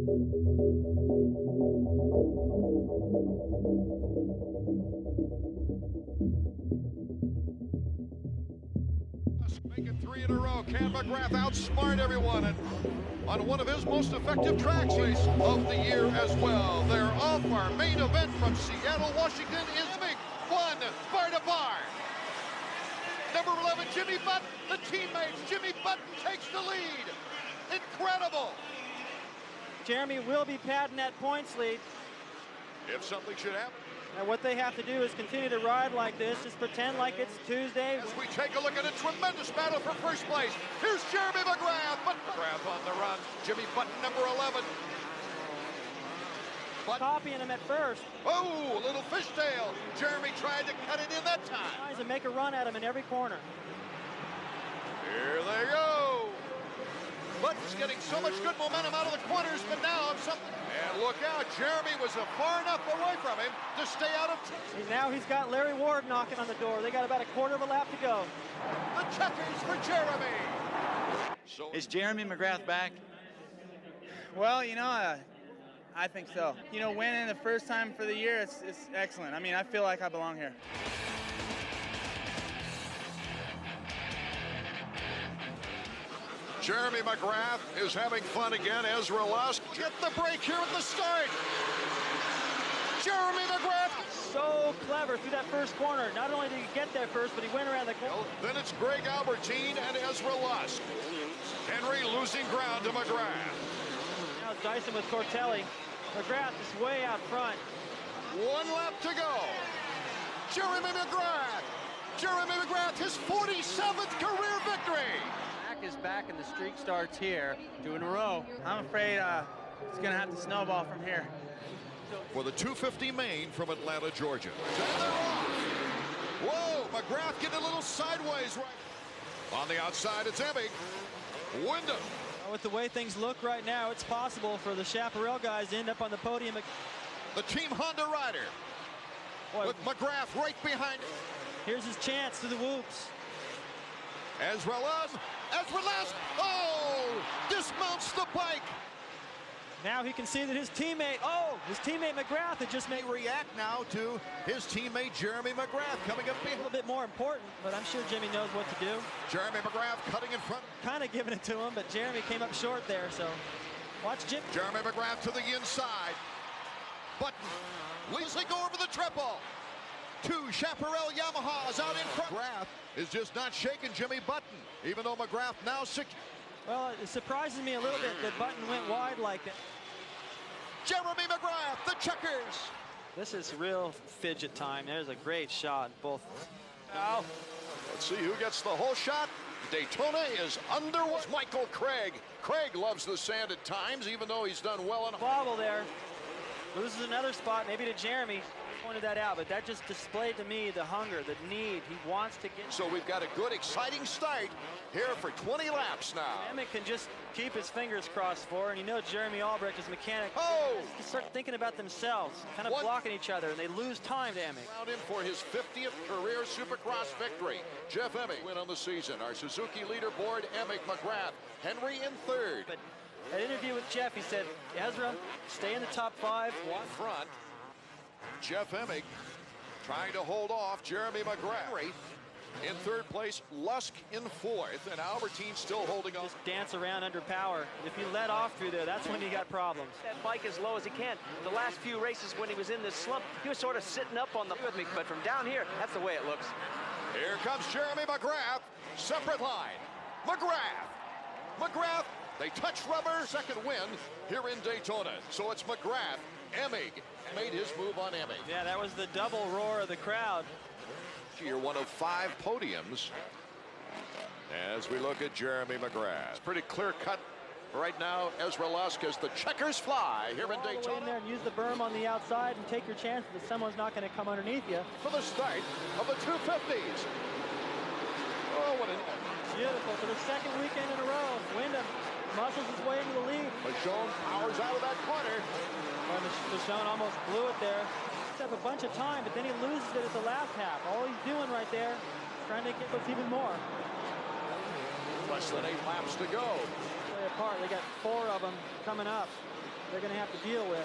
Making 3 in a row. Can McGrath outsmart everyone on one of his most effective tracks of the year as well. They're off. Our main event from Seattle, Washington is big. 1 bar to bar. Number 11, Jimmy Button, the teammates. Jimmy Button takes the lead. Incredible. Jeremy will be padding that points lead. If something should happen. And what they have to do is continue to ride like this, just pretend like it's Tuesday. As we take a look at a tremendous battle for first place. Here's Jeremy McGrath, but McGrath on the run. Jimmy Button, number 11. Copying him at first. Oh, little fishtail. Jeremy tried to cut it in that time. Tries to make a run at him in every corner. Here they go. Button's getting so much good momentum out of the corners, but now something. And look out, Jeremy was far enough away from him to stay out of. Now he's got Larry Ward knocking on the door. They got about a quarter of a lap to go. The checkers for Jeremy. So is Jeremy McGrath back? Well, you know, I think so. You know, winning the first time for the year, it's excellent. I mean, I feel like I belong here. Jeremy McGrath is having fun again. Ezra Lusk get the break here at the start. Jeremy McGrath. So clever through that first corner. Not only did he get there first, but he went around the corner. Then it's Greg Albertine and Ezra Lusk. Henry losing ground to McGrath. Now it's Dyson with Cortelli. McGrath is way out front. 1 lap to go. Jeremy McGrath. Jeremy McGrath, his 47th career victory. Is back and the streak starts here. 2 in a row. I'm afraid it's going to have to snowball from here. For the 250 main from Atlanta, Georgia. And they're off. Whoa, McGrath getting a little sideways right. On the outside, it's Emig. Windham. With the way things look right now, it's possible for the Chaparral guys to end up on the podium. The Team Honda rider. Boy, with McGrath right behind him. Here's his chance to the whoops. Ezra Lusk. Ezra Lusk, oh, dismounts the bike. Now he can see that his teammate McGrath had just made react now to his teammate Jeremy McGrath coming up a little bit more important, but I'm sure Jimmy knows what to do. Jeremy McGrath cutting in front. Kind of giving it to him, but Jeremy came up short there, so watch Jimmy. Jeremy McGrath to the inside. Button, leasing over the triple. 2 Chaparral Yamahas out in front. McGrath is just not shaking Jimmy Button, even though McGrath now 6. Well, it surprises me a little bit that Button went wide like that. Jeremy McGrath, the checkers. This is real fidget time. There's a great shot, both. Now, let's see who gets the whole shot. Daytona is underway. Michael Craig. Craig loves the sand at times, even though he's done well on a bobble there. Loses another spot, maybe to Jeremy. Pointed that out, but that just displayed to me the hunger, the need. He wants to get. So we've got a good, exciting start here for 20 laps now. Emmett can just keep his fingers crossed for, and you know Jeremy Albrecht, his mechanic, just start thinking about themselves, kind of blocking each other, and they lose time to Emmett. Round in for his 50th career Supercross victory. Jeff Emmett win on the season. Our Suzuki leaderboard, Emmett, McGrath, Henry in 3rd. But that interview with Jeff, he said, Ezra, stay in the top 5. One front. Jeff Emmett trying to hold off Jeremy McGrath. In 3rd place, Lusk in 4th, and Albertine still holding on. Just dance around under power. If you let off through there, that's when you got problems. That bike as low as he can. The last few races when he was in this slump, he was sort of sitting up on the with me, but from down here, that's the way it looks. Here comes Jeremy McGrath, separate line. McGrath, they touch rubber, 2nd win here in Daytona. So it's McGrath, Emig made his move on Emig. Yeah, that was the double roar of the crowd. Year 1 of 5 podiums. As we look at Jeremy McGrath, it's pretty clear cut right now. Ezra Lusk as the checkers fly here in Daytona. In there and use the berm on the outside and take your chance that someone's not going to come underneath you. For the start of the 250s. Oh, what an beautiful for the 2nd weekend in a row. Windham muscles his way into the lead. Michonne powers out of that corner. Well, Michonne almost blew it there. Have a bunch of time, but then he loses it at the last half. All he's doing right there, trying to get us even more. Less than 8 laps to go. Play apart. They got 4 of them coming up. they're going to have to deal with.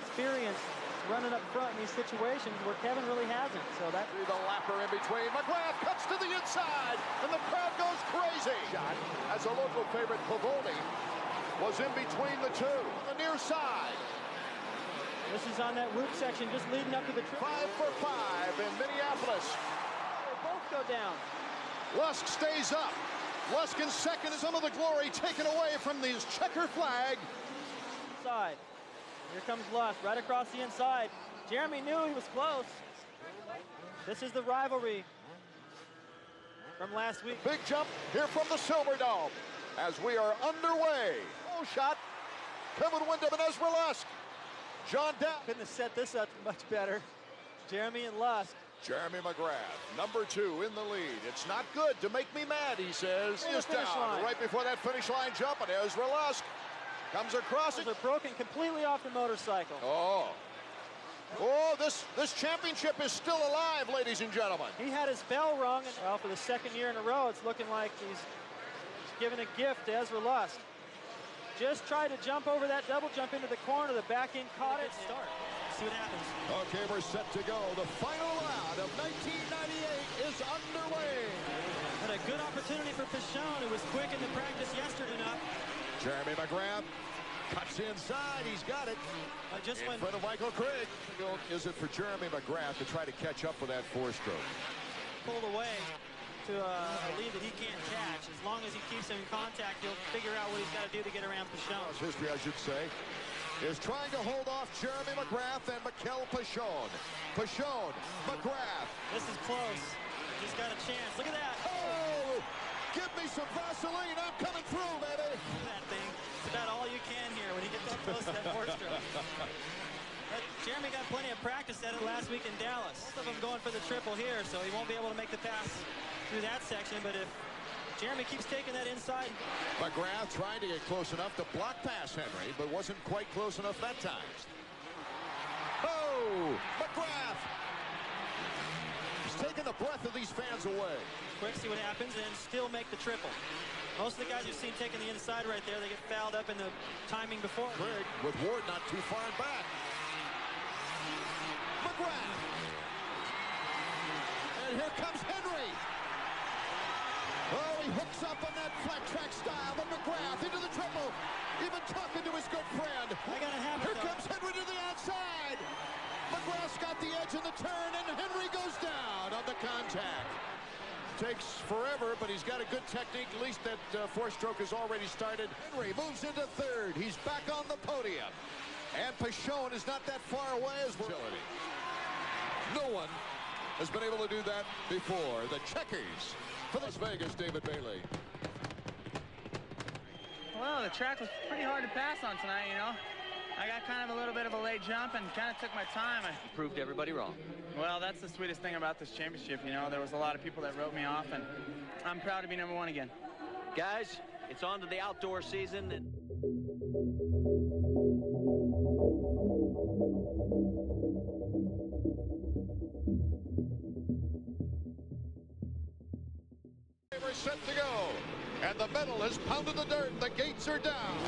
Experience running up front in these situations where Kevin really hasn't. So that The lapper in between. McGrath cuts to the inside, and the crowd goes crazy. Shot as a local favorite, Pavoni, was in between the two. The near side. this is on that loop section just leading up to the trip. 5 for 5 in Minneapolis. They both go down. Lusk stays up. Lusk in second, some of the glory taken away from these checker flag. Side. Here comes Lusk right across the inside. Jeremy knew he was close. This is the rivalry from last week. Big jump here from the Silver Dome as we are underway. Oh, shot. Kevin Windham and Ezra Lusk. John Dow. Couldn't have set this up much better. Jeremy and Lusk. Jeremy McGrath, number 2 in the lead. It's not good to make me mad, he says. Oh, Just down line. right before that finish line jump, and Ezra Lusk comes across it. They're broken completely off the motorcycle. Oh, this championship is still alive, ladies and gentlemen. He had his bell rung, and well, for the second year in a row, it's looking like he's giving a gift to Ezra Lusk. Just tried to jump over that double jump into the corner. The back end caught it. Start. See what happens. Okay, we're set to go. The final round of 1998 is underway. Had a good opportunity for Pastrana, who was quick in the practice yesterday enough. Jeremy McGrath cuts inside. He's got it. Just in went front of Michael Craig. Is it for Jeremy McGrath to try to catch up with that 4-stroke? pulled away to a lead that he can't catch. As long as he keeps him in contact, he'll figure out what he's got to do to get around Pastrana. History, I should say, is trying to hold off Jeremy McGrath and Mikel Pastrana. Pastrana, McGrath. This is close. He's got a chance. Look at that. Oh, give me some Vaseline. I'm coming through, baby. Look at that thing. It's about all you can here when you get that close to that 4-stroke. But Jeremy got plenty of practice at it last week in Dallas. Both of them going for the triple here, so he won't be able to make the pass through that section. But if Jeremy keeps taking that inside. McGrath trying to get close enough to block past Henry, but wasn't quite close enough that time. Oh, McGrath. He's taking the breath of these fans away. Quick, see what happens, and still make the triple. Most of the guys you've seen taking the inside right there, they get fouled up in the timing before. Craig with Ward not too far back. McGrath. And here comes Henry. Oh, he hooks up on that flat track style, but McGrath into the triple. Even talking to his good friend. They got it happen, Here comes Henry to the outside. McGrath's got the edge in the turn, and Henry goes down on the contact. Takes forever, but he's got a good technique. At least that 4-stroke has already started. Henry moves into third. He's back on the podium. And Pastrana is not that far away as well. No one has been able to do that before. The checkers for Las Vegas, David Bailey. Well, the track was pretty hard to pass on tonight, you know. I got kind of a little bit of a late jump and kind of took my time. You proved everybody wrong. Well, that's the sweetest thing about this championship, you know. There was a lot of people that wrote me off, and I'm proud to be #1 again. Guys, it's on to the outdoor season. And We're set to go, and the metal has pounded the dirt. The gates are down.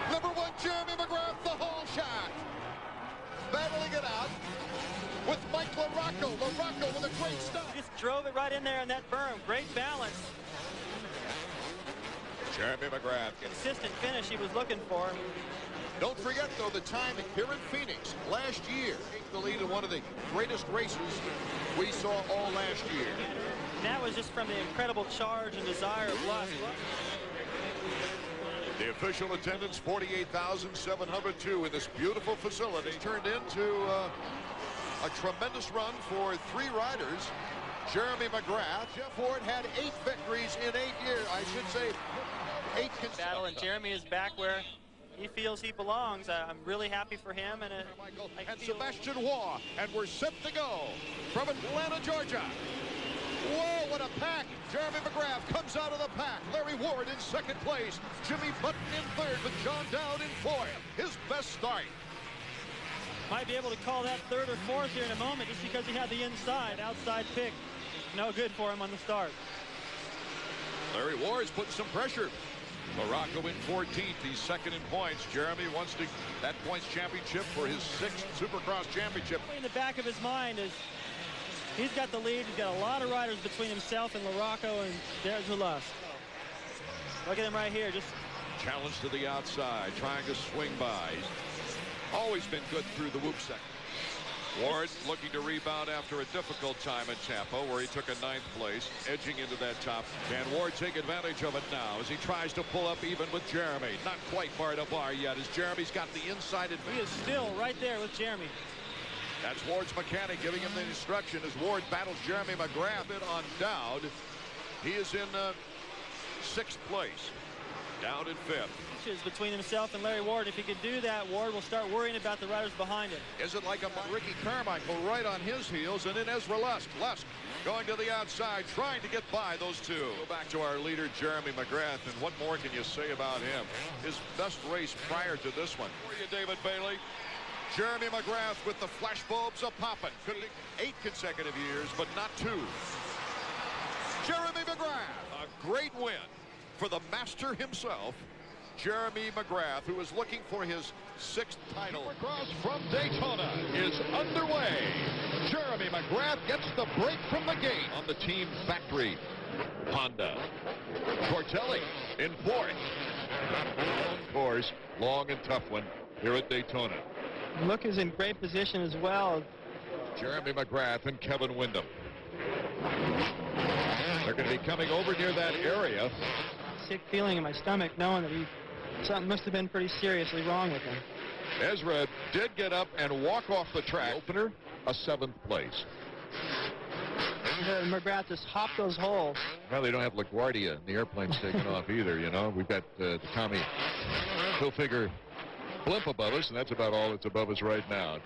#1, Jeremy McGrath, the hole shot. Battling it out with Mike LaRocco. LaRocco with a great stop. He just drove it right in there in that berm. Great balance. Jeremy McGrath. Consistent finish he was looking for. Don't forget, though, the time here in Phoenix last year. The lead in one of the greatest races we saw all last year. And that was just from the incredible charge and desire of Lusk. The official attendance, 48,702 in this beautiful facility. Turned into a tremendous run for 3 riders. Jeremy McGrath. Jeff Ward had 8 victories in 8 years. I should say 8 battle, and Jeremy is back where he feels he belongs. I'm really happy for him. And Sebastian Waugh, and we're set to go from Atlanta, Georgia. Whoa, what a pack. Jeremy McGrath comes out of the pack. Larry Ward in 2nd place. Jimmy Button in 3rd with John Dowd in 4th. His best start. Might be able to call that 3rd or 4th here in a moment just because he had the inside. Outside pick. No good for him on the start. Larry Ward's putting some pressure. LaRocco in 14th. He's second in points. Jeremy wants to that points championship for his 6th Supercross Championship. In the back of his mind is he's got the lead. He's got a lot of riders between himself and LaRocco and Ezra Lusk. Look at him right here. Just challenge to the outside, trying to swing by. He's always been good through the whoop section. Ward looking to rebound after a difficult time at Tampa, where he took a 9th place, edging into that top. Can Ward take advantage of it now as he tries to pull up even with Jeremy? Not quite bar to bar yet, as Jeremy's got the inside advantage. he is still right there with Jeremy. That's Ward's mechanic giving him the instruction as Ward battles Jeremy McGrath on Dowd. He is in 6th place. Down in 5th. Between himself and Larry Ward. If he could do that, Ward will start worrying about the riders behind him. Is it like a Ricky Carmichael right on his heels, and then Ezra Lusk. Lusk going to the outside, trying to get by those two. Go back to our leader, Jeremy McGrath, and what more can you say about him? His best race prior to this one. For you, David Bailey. Jeremy McGrath with the flashbulbs a-poppin'. Could be 8 consecutive years, but not 2. Jeremy McGrath, a great win for the master himself, Jeremy McGrath, who is looking for his 6th title. Supercross from Daytona is underway. Jeremy McGrath gets the break from the gate on the team factory Honda. Cortelli in 4th. Course, long and tough one here at Daytona. Look is in great position as well. Jeremy McGrath and Kevin Windham. They're going to be coming over near that area. Sick feeling in my stomach knowing that something must have been pretty seriously wrong with him. Ezra did get up and walk off the track. Opener, a 7th place. McGrath just hopped those holes. Well, they don't have LaGuardia. The airplane's taken off either, you know. We've got the Tommy Hilfiger blimp above us, and that's about all that's above us right now.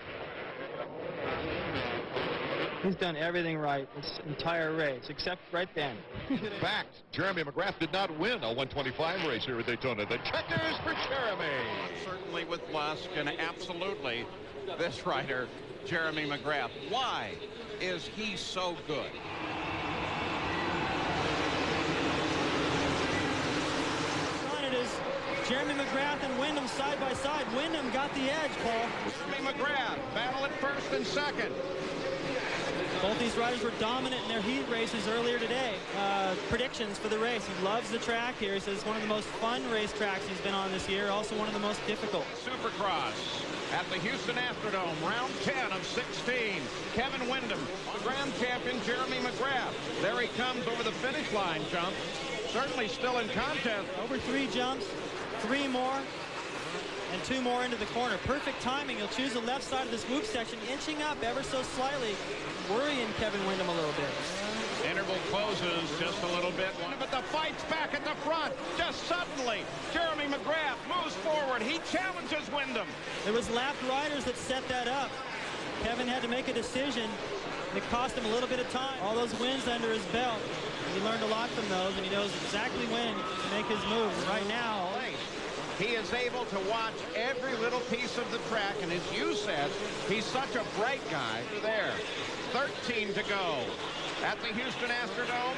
He's done everything right this entire race, except right then. In fact, Jeremy McGrath did not win a 125 race here at Daytona. The checkers for Jeremy. Certainly with Lusk, and absolutely this rider, Jeremy McGrath. Why is he so good? It is Jeremy McGrath and Windham side by side. Windham got the edge, Paul. Jeremy McGrath battle at 1st and 2nd. Both these riders were dominant in their heat races earlier today. Predictions for the race. He loves the track here. He says it's one of the most fun race tracks he's been on this year. Also one of the most difficult. Supercross at the Houston Astrodome, round 10 of 16. Kevin Windham, the grand champion Jeremy McGrath. There he comes over the finish line jump. Certainly still in contest. Over 3 jumps, 3 more, and 2 more into the corner. Perfect timing. He'll choose the left side of this whoop section, inching up ever so slightly, worrying Kevin Windham a little bit. Interval closes just a little bit, but the fight's back at the front. Just suddenly, Jeremy McGrath moves forward. He challenges Windham. It was lapped riders that set that up. Kevin had to make a decision. It cost him a little bit of time. All those wins under his belt. He learned a lot from those, and he knows exactly when to make his moves. Right now, he is able to watch every little piece of the track, and as you said, he's such a bright guy. There, 13 to go at the Houston Astrodome.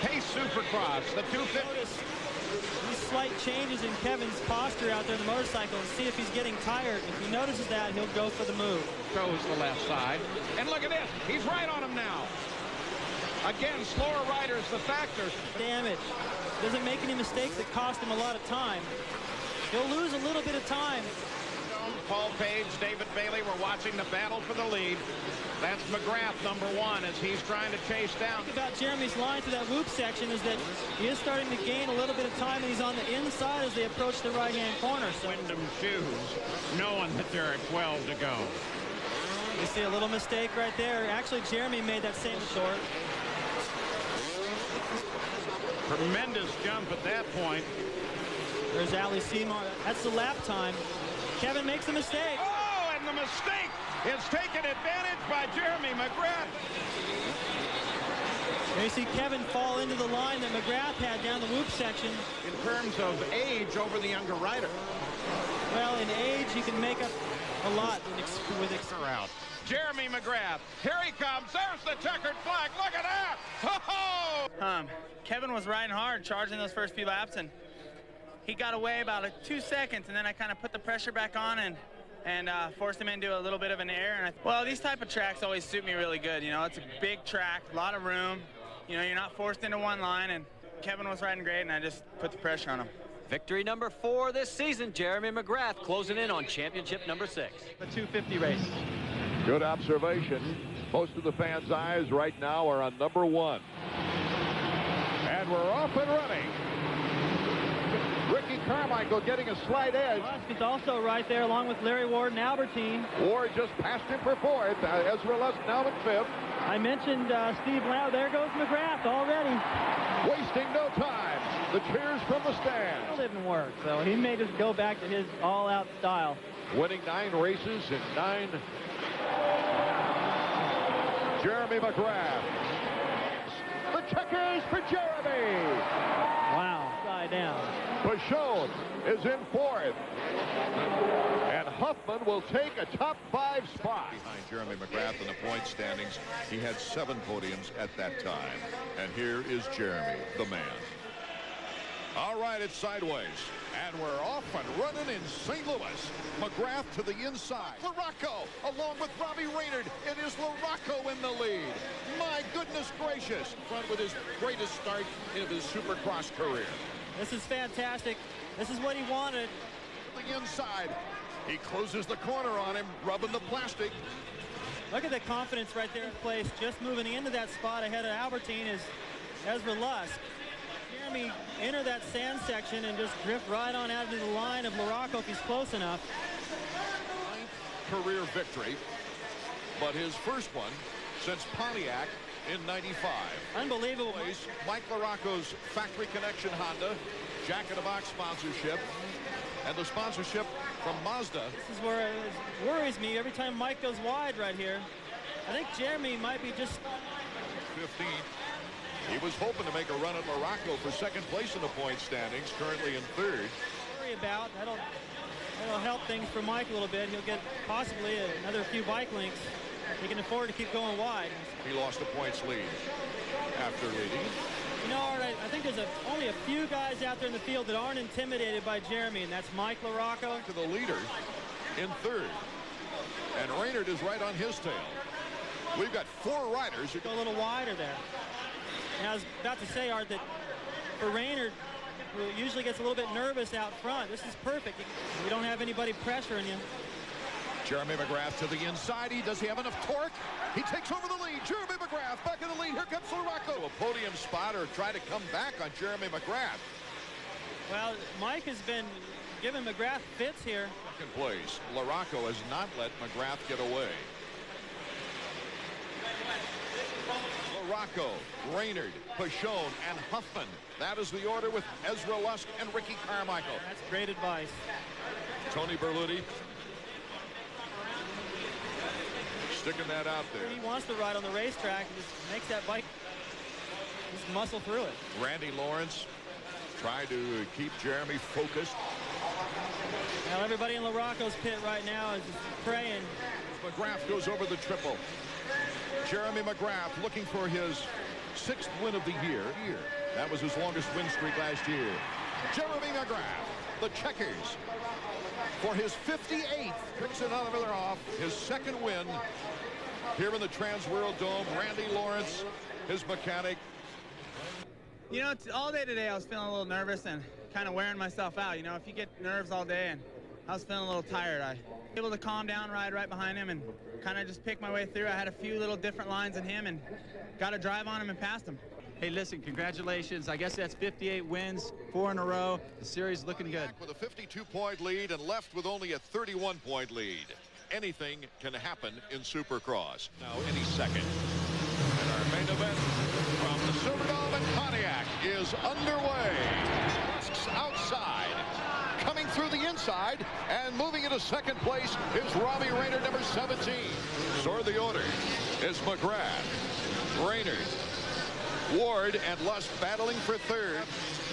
Pace Supercross, the 250. These slight changes in Kevin's posture out there on the motorcycle, and see if he's getting tired. If he notices that, he'll go for the move. Goes the left side, and look at this. He's right on him now. Again, slower riders, the factor. Damage. Doesn't make any mistakes that cost him a lot of time. He'll lose a little bit of time. Paul Page, David Bailey, we're watching the battle for the lead. That's McGrath, number 1, as he's trying to chase down. About Jeremy's line to that whoop section is that he is starting to gain a little bit of time, and he's on the inside as they approach the right-hand corner. So Windham shoes, knowing that there are 12 to go. You see a little mistake right there. Actually, Jeremy made that same short. Tremendous jump at that point. There's Ali Seymour. That's the lap time. Kevin makes a mistake. Oh, and the mistake is taken advantage by Jeremy McGrath. There you see Kevin fall into the line that McGrath had down the whoop section. In terms of age over the younger rider. Well, in age, he can make up a lot with out. Jeremy McGrath, here he comes. There's the checkered flag. Look at that. Ho-ho! Kevin was riding hard, charging those first few laps, and he got away about 2 seconds, and then I kind of put the pressure back on and forced him into a little bit of an air. And well, these type of tracks always suit me really good. You know, it's a big track, a lot of room. You know, you're not forced into one line, and Kevin was riding great, and I just put the pressure on him. Victory number 4 this season. Jeremy McGrath closing in on championship number 6. The 250 race. Good observation. Most of the fans' eyes right now are on number 1. And we're off and running. Ricky Carmichael getting a slight edge. Lusk is also right there along with Larry Ward and Albertine. Ward just passed him for 4th. Ezra Lusk now in 5th. I mentioned Steve Lau. There goes McGrath already. Wasting no time. The cheers from the stands. It didn't work, so he may just go back to his all-out style. Winning 9 races in 9. Jeremy McGrath. The checkers for Jeremy. Wow, side down. Pastrana is in 4th. And Huffman will take a top 5 spot. Behind Jeremy McGrath in the point standings, he had 7 podiums at that time. And here is Jeremy, the man. All right, it's sideways. And we're off and running in St. Louis. McGrath to the inside. LaRocco along with Robbie Reynard. It is LaRocco in the lead. My goodness gracious. Front with his greatest start of his Supercross career. This is fantastic. This is what he wanted. The inside. He closes the corner on him, rubbing the plastic. Look at the confidence right there in place. Just moving into that spot ahead of Albertine is Ezra Lusk. Jeremy enter that sand section and just drift right on out into the line of LaRocco if he's close enough. 9th career victory, but his first one since Pontiac in '95. Unbelievable. Mike LaRocco's Factory Connection Honda, Jack in the Box sponsorship, and the sponsorship from Mazda. This is where it worries me every time Mike goes wide right here. I think Jeremy might be just 15. He was hoping to make a run at LaRocco for 2nd place in the point standings, currently in 3rd. worry about. That'll help things for Mike a little bit. He'll get possibly another few bike links. He can afford to keep going wide. He lost a points lead after leading. You know, Art, I think there's only a few guys out there in the field that aren't intimidated by Jeremy, and that's Mike LaRocco. To the leader in 3rd. And Reynard is right on his tail. We've got 4 riders who go a little wider there. And I was about to say, Art, that for Reynard, who usually gets a little bit nervous out front, this is perfect. You don't have anybody pressuring you. Jeremy McGrath to the inside. Does he have enough torque? He takes over the lead. Jeremy McGrath back in the lead. Here comes LaRocco. A podium spot or try to come back on Jeremy McGrath. Well, Mike has been giving McGrath fits here. 2nd place. LaRocco has not let McGrath get away. LaRocco, Reynard, Pastrana, and Huffman. That is the order with Ezra Lusk and Ricky Carmichael. That's great advice. Tony Berluti sticking that out there. He wants to ride on the racetrack and just makes that bike just muscle through it. Randy Lawrence trying to keep Jeremy focused. Now everybody in LaRocco's pit right now is just praying. McGrath goes over the triple. Jeremy McGrath looking for his 6th win of the year. That was his longest win streak last year. Jeremy McGrath, the checkers, for his 58th. Picks another off. His 2nd win here in the Trans World Dome. Randy Lawrence, his mechanic. You know, all day today I was feeling a little nervous and kind of wearing myself out. You know, if you get nerves all day, and I was feeling a little tired. I was able to calm down, ride right behind him, and kind of just pick my way through. I had a few little different lines than him and got a drive on him and passed him. Hey, listen, congratulations. I guess that's 58 wins, 4 in a row. The series looking good. Back with a 52-point lead and left with only a 31-point lead. Anything can happen in Supercross. Now, any second. And our main event from the Superdome in Pontiac is underway. Lusk's outside. Coming through the inside and moving into 2nd place is Robbie Reynard, number 17. So the order is McGrath, Reynard, Ward, and Lusk battling for 3rd.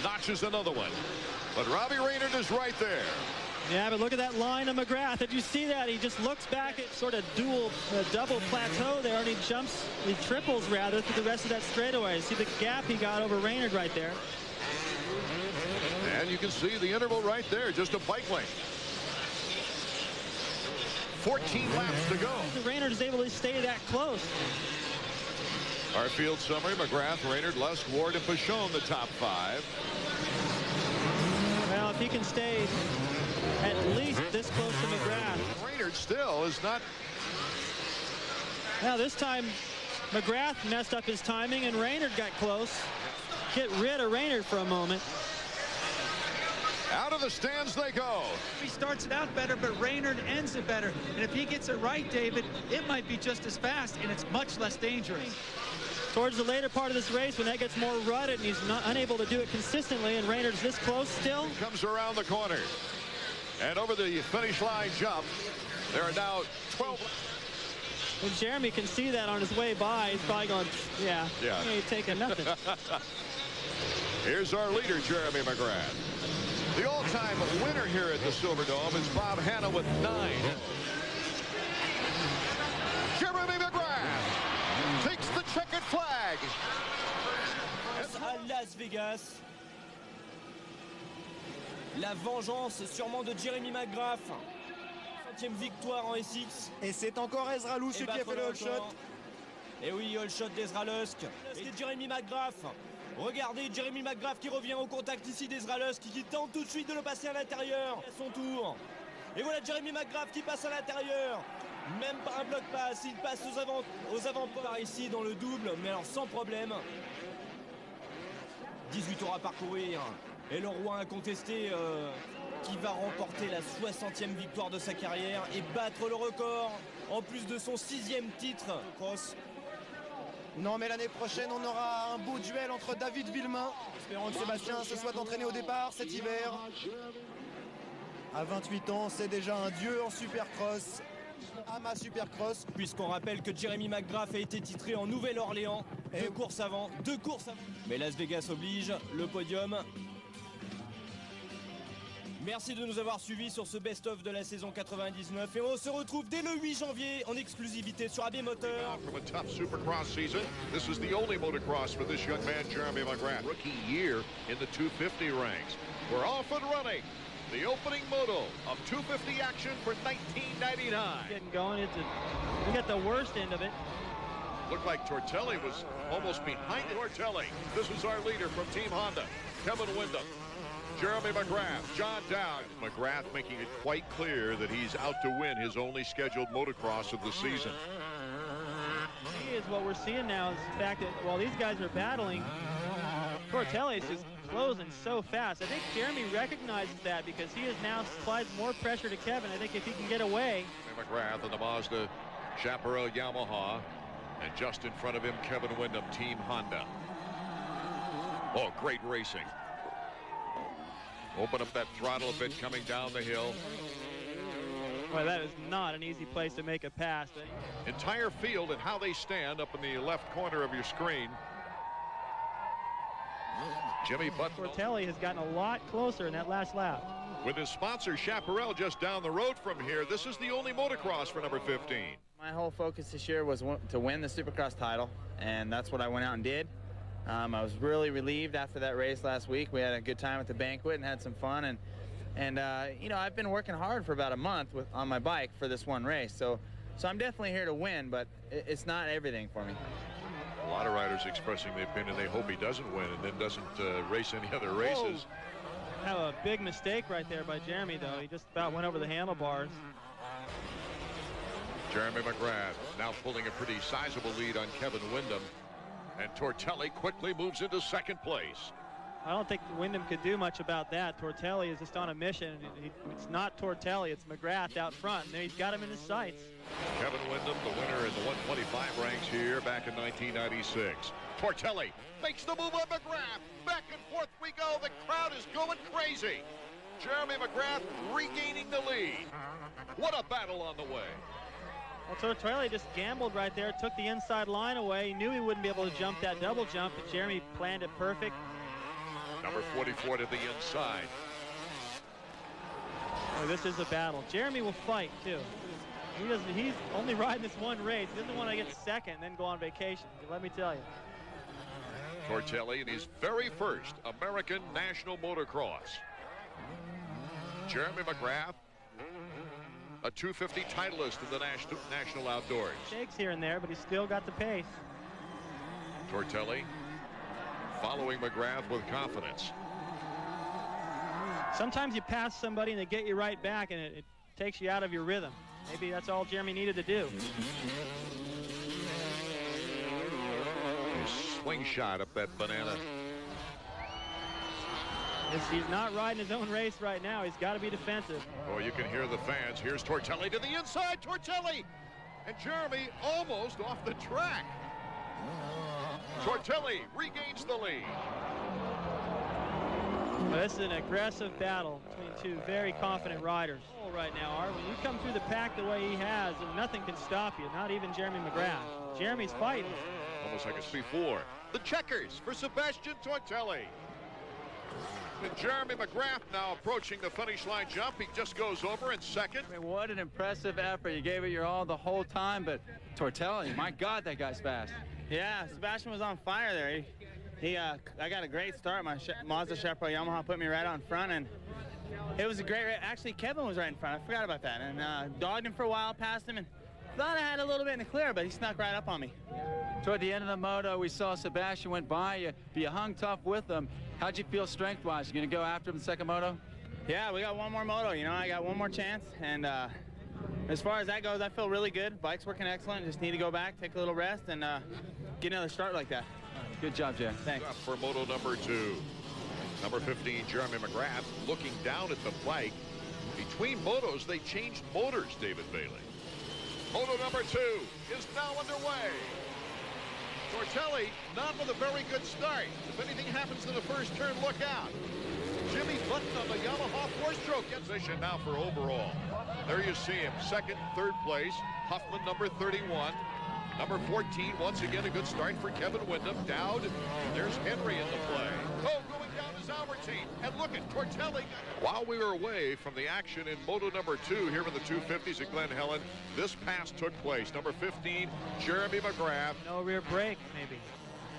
Notches another one. But Robbie Reynard is right there. Yeah, but look at that line of McGrath. Did you see that? He just looks back at sort of double plateau there, and he jumps, he triples rather, through the rest of that straightaway. See the gap he got over Reynard right there. And you can see the interval right there, just a bike length. 14 laps to go. Raynard is able to stay that close. Our field summary: McGrath, Raynard, Lusk, Ward, and Pastrana, the top 5. Well, if he can stay at least this close to McGrath. Raynard still is not. Now this time McGrath messed up his timing and Raynard got close. Get rid of Raynard for a moment. Out of the stands they go. He starts it out better, but Raynard ends it better. And if he gets it right, David, it might be just as fast, and it's much less dangerous. Towards the later part of this race, when that gets more rutted and he's not unable to do it consistently, and Raynard's this close still. Comes around the corner. And over the finish line jump, there are now 12. And Jeremy can see that on his way by. He's probably going, yeah. He ain't taking nothing. Here's our leader, Jeremy McGrath. The all-time winner here at the Silverdome is Bob Hanna with 9. Jeremy McGrath takes the checkered flag. À Las Vegas. La vengeance sûrement de Jeremy McGrath. 100e victoire en SX. Et c'est encore Ezra Lusk qui a fait le hold shot. Et oui, hold shot d'Ezra Lusk. Et Jeremy McGrath. Regardez Jeremy McGrath qui revient au contact ici d'Ezra Lusk, qui tente tout de suite de le passer à l'intérieur à son tour. Et voilà Jeremy McGrath qui passe à l'intérieur. Même par un bloc passe, il passe aux avant-ports ici dans le double, mais alors sans problème. 18 tours à parcourir. Et le roi incontesté qui va remporter la 60e victoire de sa carrière et battre le record en plus de son 6e titre cross. Non, mais l'année prochaine, on aura un beau duel entre David Vuillemin. Espérons que Sébastien se soit entraîné au départ cet hiver. À 28 ans, c'est déjà un dieu en Supercross. À ma Supercross. Puisqu'on rappelle que Jeremy McGrath a été titré en Nouvelle-Orléans. 2 courses avant. Mais Las Vegas oblige, le podium. Merci de nous avoir suivis sur ce best-of de la saison 99 et on se retrouve dès le 8 janvier en exclusivité sur AB Motor. From a tough Supercross season, this is the only motocross for this young man, Jeremy McGrath. Rookie year in the 250 ranks. We're off and running. The opening moto of 250 action for 1999. Getting going, we got the worst end of it. Looked like Tortelli was almost behind Tortelli. This is our leader from Team Honda, Kevin Windham. Jeremy McGrath, John Dowd. McGrath making it quite clear that he's out to win his only scheduled motocross of the season. Is what we're seeing now is the fact that while these guys are battling, Tortelli is just closing so fast. I think Jeremy recognizes that because he has now applied more pressure to Kevin. I think if he can get away. McGrath and the Mazda Chaparral Yamaha, and just in front of him, Kevin Windham, Team Honda. Oh, great racing. Open up that throttle a bit coming down the hill. Well, that is not an easy place to make a pass. Entire field and how they stand up in the left corner of your screen. Jimmy Button. Tortelli has gotten a lot closer in that last lap. With his sponsor Chaparral just down the road from here, this is the only motocross for number 15. My whole focus this year was to win the Supercross title, and that's what I went out and did. I was really relieved after that race last week. We had a good time at the banquet and had some fun, and you know, I've been working hard for about a month on my bike for this one race, so I'm definitely here to win, but it's not everything for me. A lot of riders expressing the opinion they hope he doesn't win and then doesn't race any other races. Have a big mistake right there by Jeremy, though. He just about went over the handlebars. Jeremy McGrath now pulling a pretty sizable lead on Kevin Windham. And Tortelli quickly moves into second place. I don't think Windham could do much about that. Tortelli is just on a mission. It's not Tortelli, it's McGrath out front. And he's got him in his sights. Kevin Windham, the winner in the 125 ranks here back in 1996. Tortelli makes the move on McGrath. Back and forth we go. The crowd is going crazy. Jeremy McGrath regaining the lead. What a battle on the way. Well, Tortelli just gambled right there, took the inside line away. He knew he wouldn't be able to jump that double jump, but Jeremy planned it perfect. Number 44 to the inside. Oh, this is a battle. Jeremy will fight, too. He's only riding this one race. He doesn't want to get second and then go on vacation, let me tell you. Tortelli in his very first American National Motocross. Jeremy McGrath, a 250 titleist in the national outdoors. Shakes here and there, but he's still got the pace. Tortelli following McGrath with confidence. Sometimes you pass somebody and they get you right back, and it takes you out of your rhythm. Maybe that's all Jeremy needed to do. Swing shot up that banana. He's not riding his own race right now. He's got to be defensive. Oh, you can hear the fans. Here's Tortelli to the inside. Tortelli! And Jeremy almost off the track. Tortelli regains the lead. Well, this is an aggressive battle between two very confident riders. Right now, Art, when you come through the pack the way he has, and nothing can stop you, not even Jeremy McGrath. Jeremy's fighting. Almost like it's before. The checkers for Sebastian Tortelli. And Jeremy McGrath now approaching the finish line jump. He just goes over in second. I mean, what an impressive effort. You gave it your all the whole time, but Tortelli, my God, that guy's fast. Yeah, Sebastian was on fire there. I got a great start. My Mazda Chaparral Yamaha put me right out in front, and it was a great race. Actually, Kevin was right in front. I forgot about that. And dogged him for a while, passed him, and thought I had a little bit in the clear, but he snuck right up on me. Toward the end of the moto, we saw Sebastian went by you, but you hung tough with him. How'd you feel strength-wise? You going to go after him in the second moto? Yeah, we got one more moto. You know, I got one more chance. And as far as that goes, I feel really good. Bike's working excellent. Just need to go back, take a little rest, and get another start like that. Good job, Jay. Thanks. For moto number 2. Number 15, Jeremy McGrath, looking down at the bike. Between motos, they changed motors, David Bailey. Moto number 2 is now underway. Tortelli not with a very good start. If anything happens in the first turn, look out. Jimmy Button on the Yamaha 4-stroke gets position now for overall. There you see him, second, third place. Huffman, number 31. Number 14, once again, a good start for Kevin Windham. Dowd, there's Henry in the play. Oh, going down is Albertine. And look at Tortelli. While we were away from the action in moto number 2 here in the 250s at Glen Helen, this pass took place. Number 15, Jeremy McGrath. No rear brake, maybe.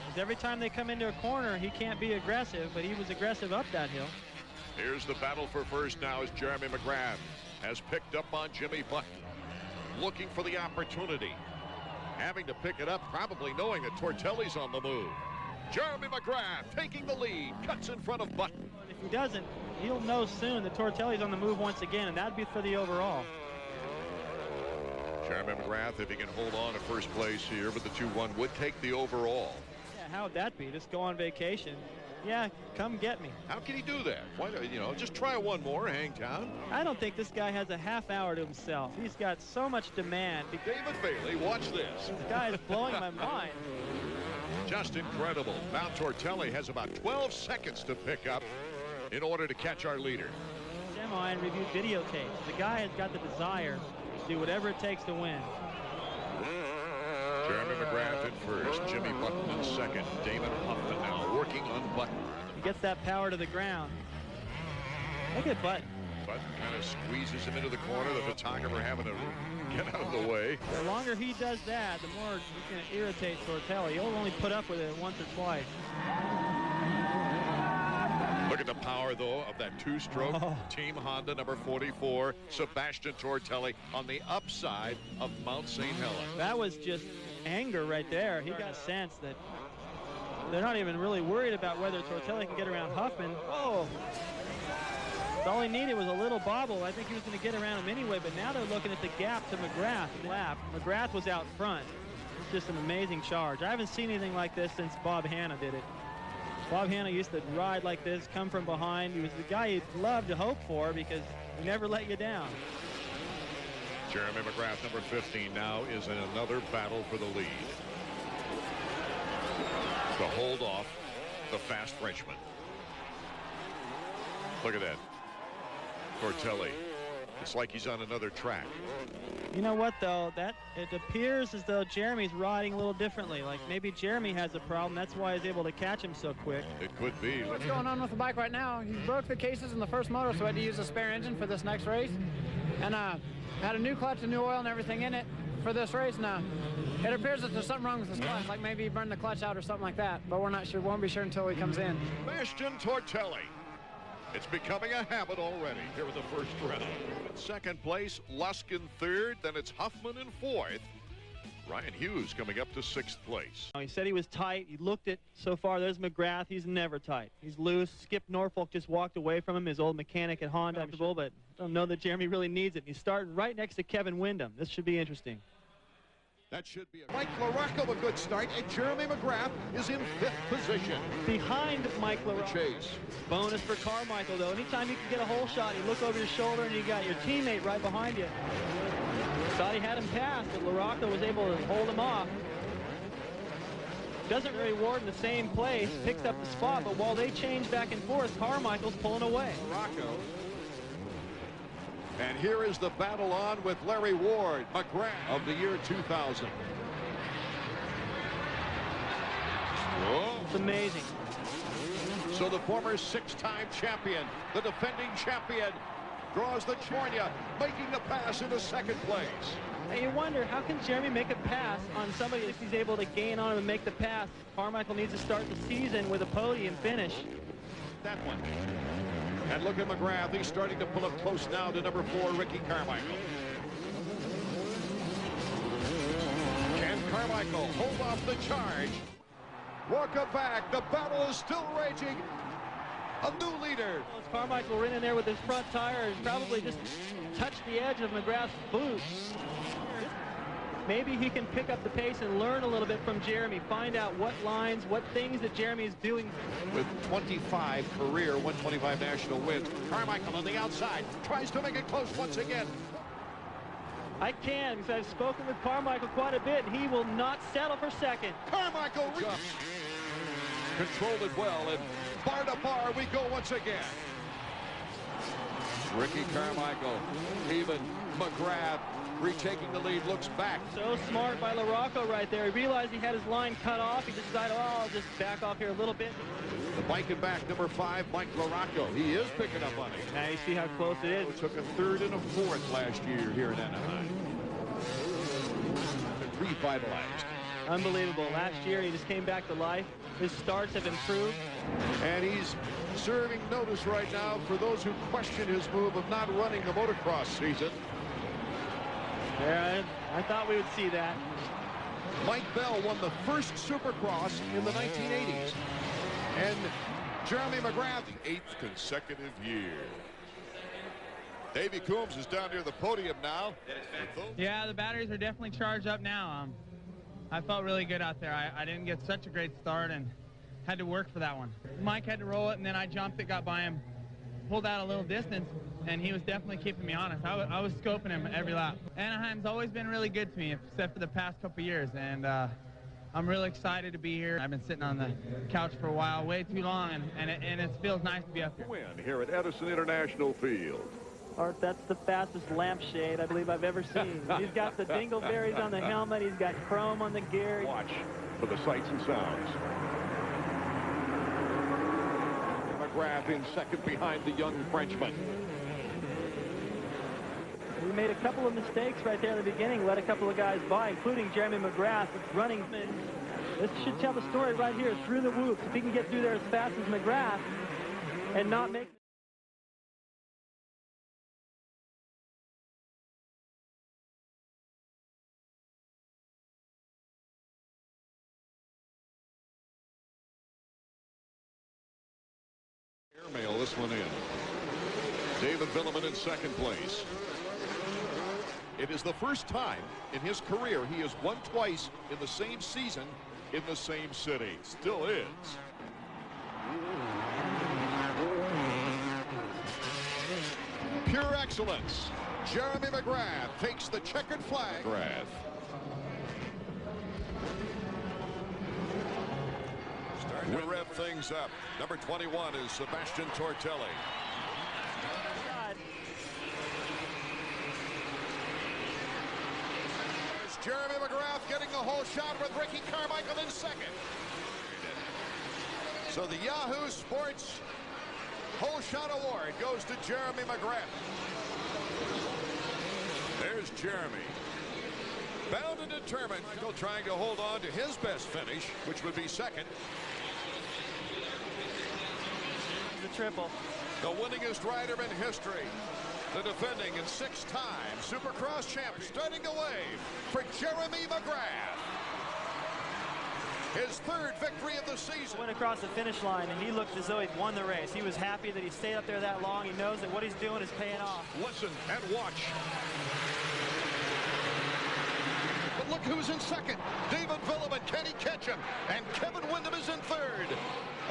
Because every time they come into a corner, he can't be aggressive, but he was aggressive up that hill. Here's the battle for first now as Jeremy McGrath has picked up on Jimmy Button. Looking for the opportunity. Having to pick it up, probably knowing that Tortelli's on the move. Jeremy McGrath taking the lead, cuts in front of Button. If he doesn't, he'll know soon that Tortelli's on the move once again, and that'd be for the overall. Jeremy McGrath, if he can hold on to first place here with the 2-1, would take the overall. Yeah, how'd that be? Just go on vacation. Yeah, come get me. How can he do that? Why, you know, just try one more, Hangtown. I don't think this guy has a half hour to himself. He's got so much demand. David Bailey, watch this. The guy is blowing my mind. Just incredible. Now Tortelli has about 12 seconds to pick up in order to catch our leader. Semi and reviewed videotapes. The guy has got the desire to do whatever it takes to win. Jeremy McGrath in first, Jimmy Button in second, Damon Huffman now working on Button. He gets that power to the ground. Look at Button. Button kind of squeezes him into the corner, the photographer having to get out of the way. The longer he does that, the more he's going to irritate Tortelli. He'll only put up with it once or twice. Look at the power, though, of that two-stroke Team Honda number 44, Sebastian Tortelli on the upside of Mount St. Helens. That was just anger right there. He got a sense that they're not even really worried about whether Tortelli can get around Huffman. Oh, all he needed was a little bobble. I think he was going to get around him anyway, but now they're looking at the gap to McGrath. McGrath was out front. It's just an amazing charge. I haven't seen anything like this since Bob Hanna did it. Bob Hanna used to ride like this, come from behind. He was the guy you'd love to hope for because he never let you down. Jeremy McGrath, number 15, now is in another battle for the lead. To hold off the fast Frenchman. Look at that. Tortelli. It's like he's on another track. You know what, though? That it appears as though Jeremy's riding a little differently. Like maybe Jeremy has a problem. That's why he's able to catch him so quick. It could be. What's going on with the bike right now? He broke the cases in the first moto, so I had to use a spare engine for this next race. And had a new clutch and new oil and everything in it for this race. Now, it appears that there's something wrong with this clutch, like maybe he burned the clutch out or something like that. But we're not sure. Won't be sure until he comes in. Sebastian Tortelli. It's becoming a habit already here in the first round. In second place, Lusk in third, then it's Huffman in fourth. Ryan Hughes coming up to sixth place. He said he was tight. He looked at, so far, there's McGrath. He's never tight. He's loose. Skip Norfolk just walked away from him, his old mechanic at Honda. But I don't know that Jeremy really needs it. He's starting right next to Kevin Windham. This should be interesting. That should be Mike LaRocco, a good start, and Jeremy McGrath is in fifth position. Behind Mike LaRocco. Chase. Bonus for Carmichael, though. Anytime you can get a hole shot, you look over your shoulder and you got your teammate right behind you. Thought he had him passed, but LaRocco was able to hold him off. Doesn't really ward in the same place, picks up the spot, but while they change back and forth, Carmichael's pulling away. LaRocco. And here is the battle on with Larry Ward, McGrath of the year 2000. Whoa. It's amazing. So the former six-time champion, the defending champion, draws the Chornia, making the pass into second place. And you wonder, how can Jeremy make a pass on somebody if he's able to gain on him and make the pass? Carmichael needs to start the season with a podium finish. That one. And look at McGrath. He's starting to pull up close now to number 4, Ricky Carmichael. Can Carmichael hold off the charge? Walker back. The battle is still raging. A new leader. Carmichael ran in there with his front tire and probably just touched the edge of McGrath's boot. Maybe he can pick up the pace and learn a little bit from Jeremy. Find out what lines, what things that Jeremy is doing. With 25 career 125 national wins, Carmichael on the outside tries to make it close once again. I can, because I've spoken with Carmichael quite a bit, and he will not settle for second. Carmichael controlled it well, and bar to bar we go once again. Ricky Carmichael, even McGrath retaking the lead, looks back. So smart by LaRocco right there. He realized he had his line cut off. He decided, oh, I'll just back off here a little bit. The bike and back, number 5, Mike LaRocco. He is picking up on it. Now you see how close it is. It took a third and a fourth last year here in Anaheim. Revitalized. Unbelievable. Last year he just came back to life. His starts have improved. And he's serving notice right now for those who question his move of not running the motocross season. Yeah, I thought we would see that. Mike Bell won the first Supercross in the 1980s. And Jeremy McGrath, the 8th consecutive year. Davey Coombs is down near the podium now. Yeah, the batteries are definitely charged up now. I felt really good out there. I didn't get such a great start and had to work for that one. Mike had to roll it, and then I jumped it, got by him, pulled out a little distance, and he was definitely keeping me honest. I was scoping him every lap. Anaheim's always been really good to me, except for the past couple years, and I'm really excited to be here. I've been sitting on the couch for a while, way too long, and it feels nice to be up here. Win here at Edison International Field. Art, that's the fastest lampshade I believe I've ever seen. He's got the dingleberries on the helmet. He's got chrome on the gear. Watch for the sights and sounds. McGrath in second behind the young Frenchman. He made a couple of mistakes right there in the beginning, let a couple of guys by, including Jeremy McGrath, running. This should tell the story right here through the whoops. If he can get through there as fast as McGrath and not make... Airmail this one in. David Vuillemin in second place. It is the first time in his career he has won twice in the same season in the same city. Still is. Pure excellence. Jeremy McGrath takes the checkered flag. McGrath. Starting to rev things up. Number 21 is Sebastian Tortelli. There's Jeremy McGrath getting the whole shot with Ricky Carmichael in second. So the Yahoo Sports whole shot award goes to Jeremy McGrath. There's Jeremy. Bound and determined. Michael trying to hold on to his best finish, which would be second. triple. The winningest rider in history. The defending and 6-time Supercross champion. Starting away for Jeremy McGrath. His third victory of the season. Went across the finish line, and he looked as though he'd won the race. He was happy that he stayed up there that long. He knows that what he's doing is paying off. Listen and watch. But look who's in second. David Vuillemin. Can he catch him? And Kevin Windham is in third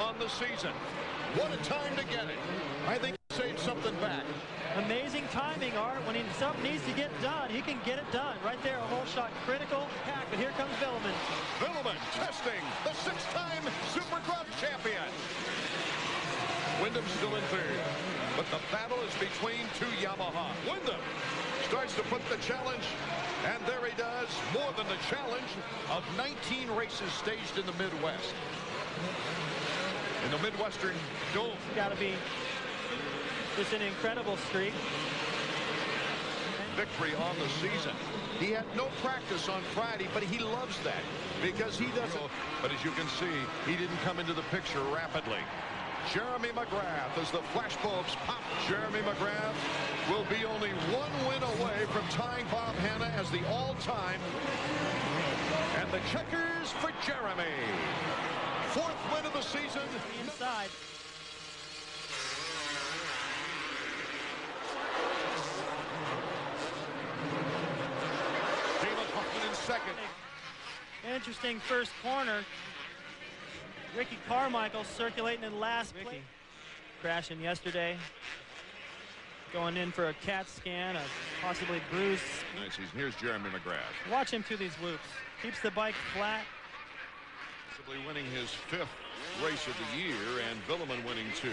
on the season. What a time to get it. I think he saved something back. Amazing timing, Art. When something needs to get done, he can get it done. Right there, a whole shot critical pack, but here comes Vuillemin. Vuillemin testing the 6-time Supercross champion. Windham still in third, but the battle is between two Yamaha. Windham starts to put the challenge, and there he does, more than the challenge of 19 races staged in the Midwest. In the Midwestern Dome. Got to be just an incredible streak. Victory on the season. He had no practice on Friday, but he loves that because he doesn't. But as you can see, he didn't come into the picture rapidly. Jeremy McGrath, as the flashbulbs pop. Jeremy McGrath will be only one win away from tying Bob Hanna as the all-time. And the checkers for Jeremy. 4th win of the season. Inside. Second. Interesting first corner. Ricky Carmichael circulating in last place. Crashing yesterday. Going in for a CAT scan, a possibly bruised. Nice. Here's Jeremy McGrath. Watch him through these whoops. Keeps the bike flat. Possibly winning his 5th race of the year, and Vuillemin winning 2.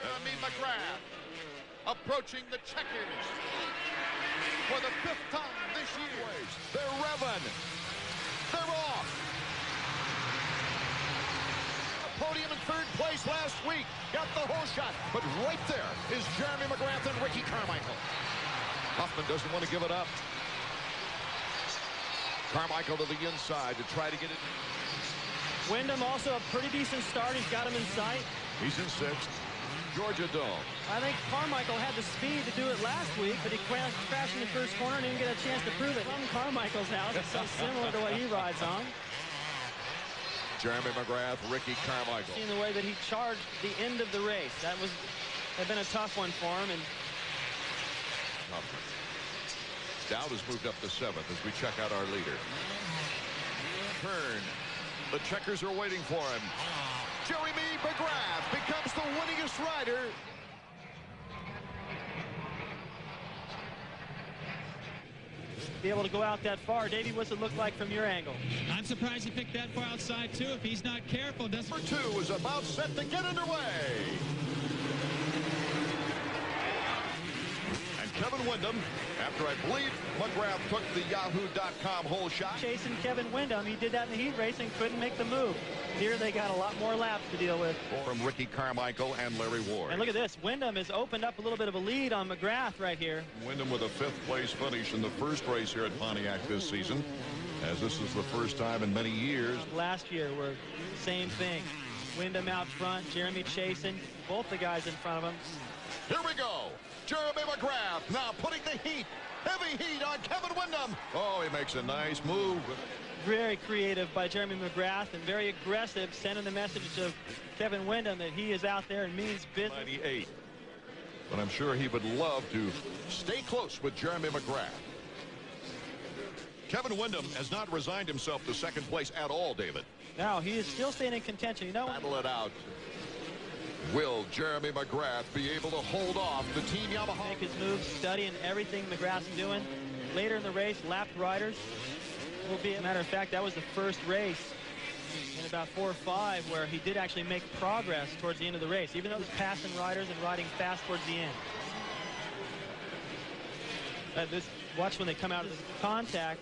Jeremy McGrath approaching the checkers. For the 5th time this year. They're revving. They're off. A podium in 3rd place last week. Got the whole shot. But right there is Jeremy McGrath and Ricky Carmichael. Huffman doesn't want to give it up. Carmichael to the inside to try to get it. Windham also a pretty decent start. He's got him in sight. He's in 6th. Georgia Dome. I think Carmichael had the speed to do it last week, but he crashed in the first corner and didn't get a chance to prove it. From Carmichael's house, it's so similar to what he rides on. Jeremy McGrath, Ricky Carmichael. In the way that he charged the end of the race, that had been a tough one for him. And Dowd has moved up to 7th as we check out our leader. Turn. The checkers are waiting for him. Jeremy McGrath becomes the winningest rider. Be able to go out that far. Davey, what's it look like from your angle? I'm surprised he picked that far outside, too. If he's not careful, doesn't... Number 2 is about set to get underway. And Kevin Windham, after I believe McGrath took the Yahoo.com whole shot. Chasing Kevin Windham. He did that in the heat race and couldn't make the move. Here they got a lot more laps to deal with. From Ricky Carmichael and Larry Ward. And look at this. Windham has opened up a little bit of a lead on McGrath right here. Windham with a 5th place finish in the first race here at Pontiac this season, as this is the first time in many years. Last year were same thing. Windham out front, Jeremy chasing, both the guys in front of him. Here we go. Jeremy McGrath now putting the heat, heavy heat on Kevin Windham. Oh, he makes a nice move. Very creative by Jeremy McGrath and very aggressive, sending the message to Kevin Windham that he is out there and means business. 98. But I'm sure he would love to stay close with Jeremy McGrath. Kevin Windham has not resigned himself to 2nd place at all, David. No, he is still staying in contention. You know, battle it out. Will Jeremy McGrath be able to hold off the Team Yamaha? Make his moves, studying everything McGrath's doing. Later in the race, lapped riders will be. As a matter of fact, that was the first race in about 4 or 5 where he did actually make progress towards the end of the race, even though he was passing riders and riding fast towards the end. Watch when they come out of the contact.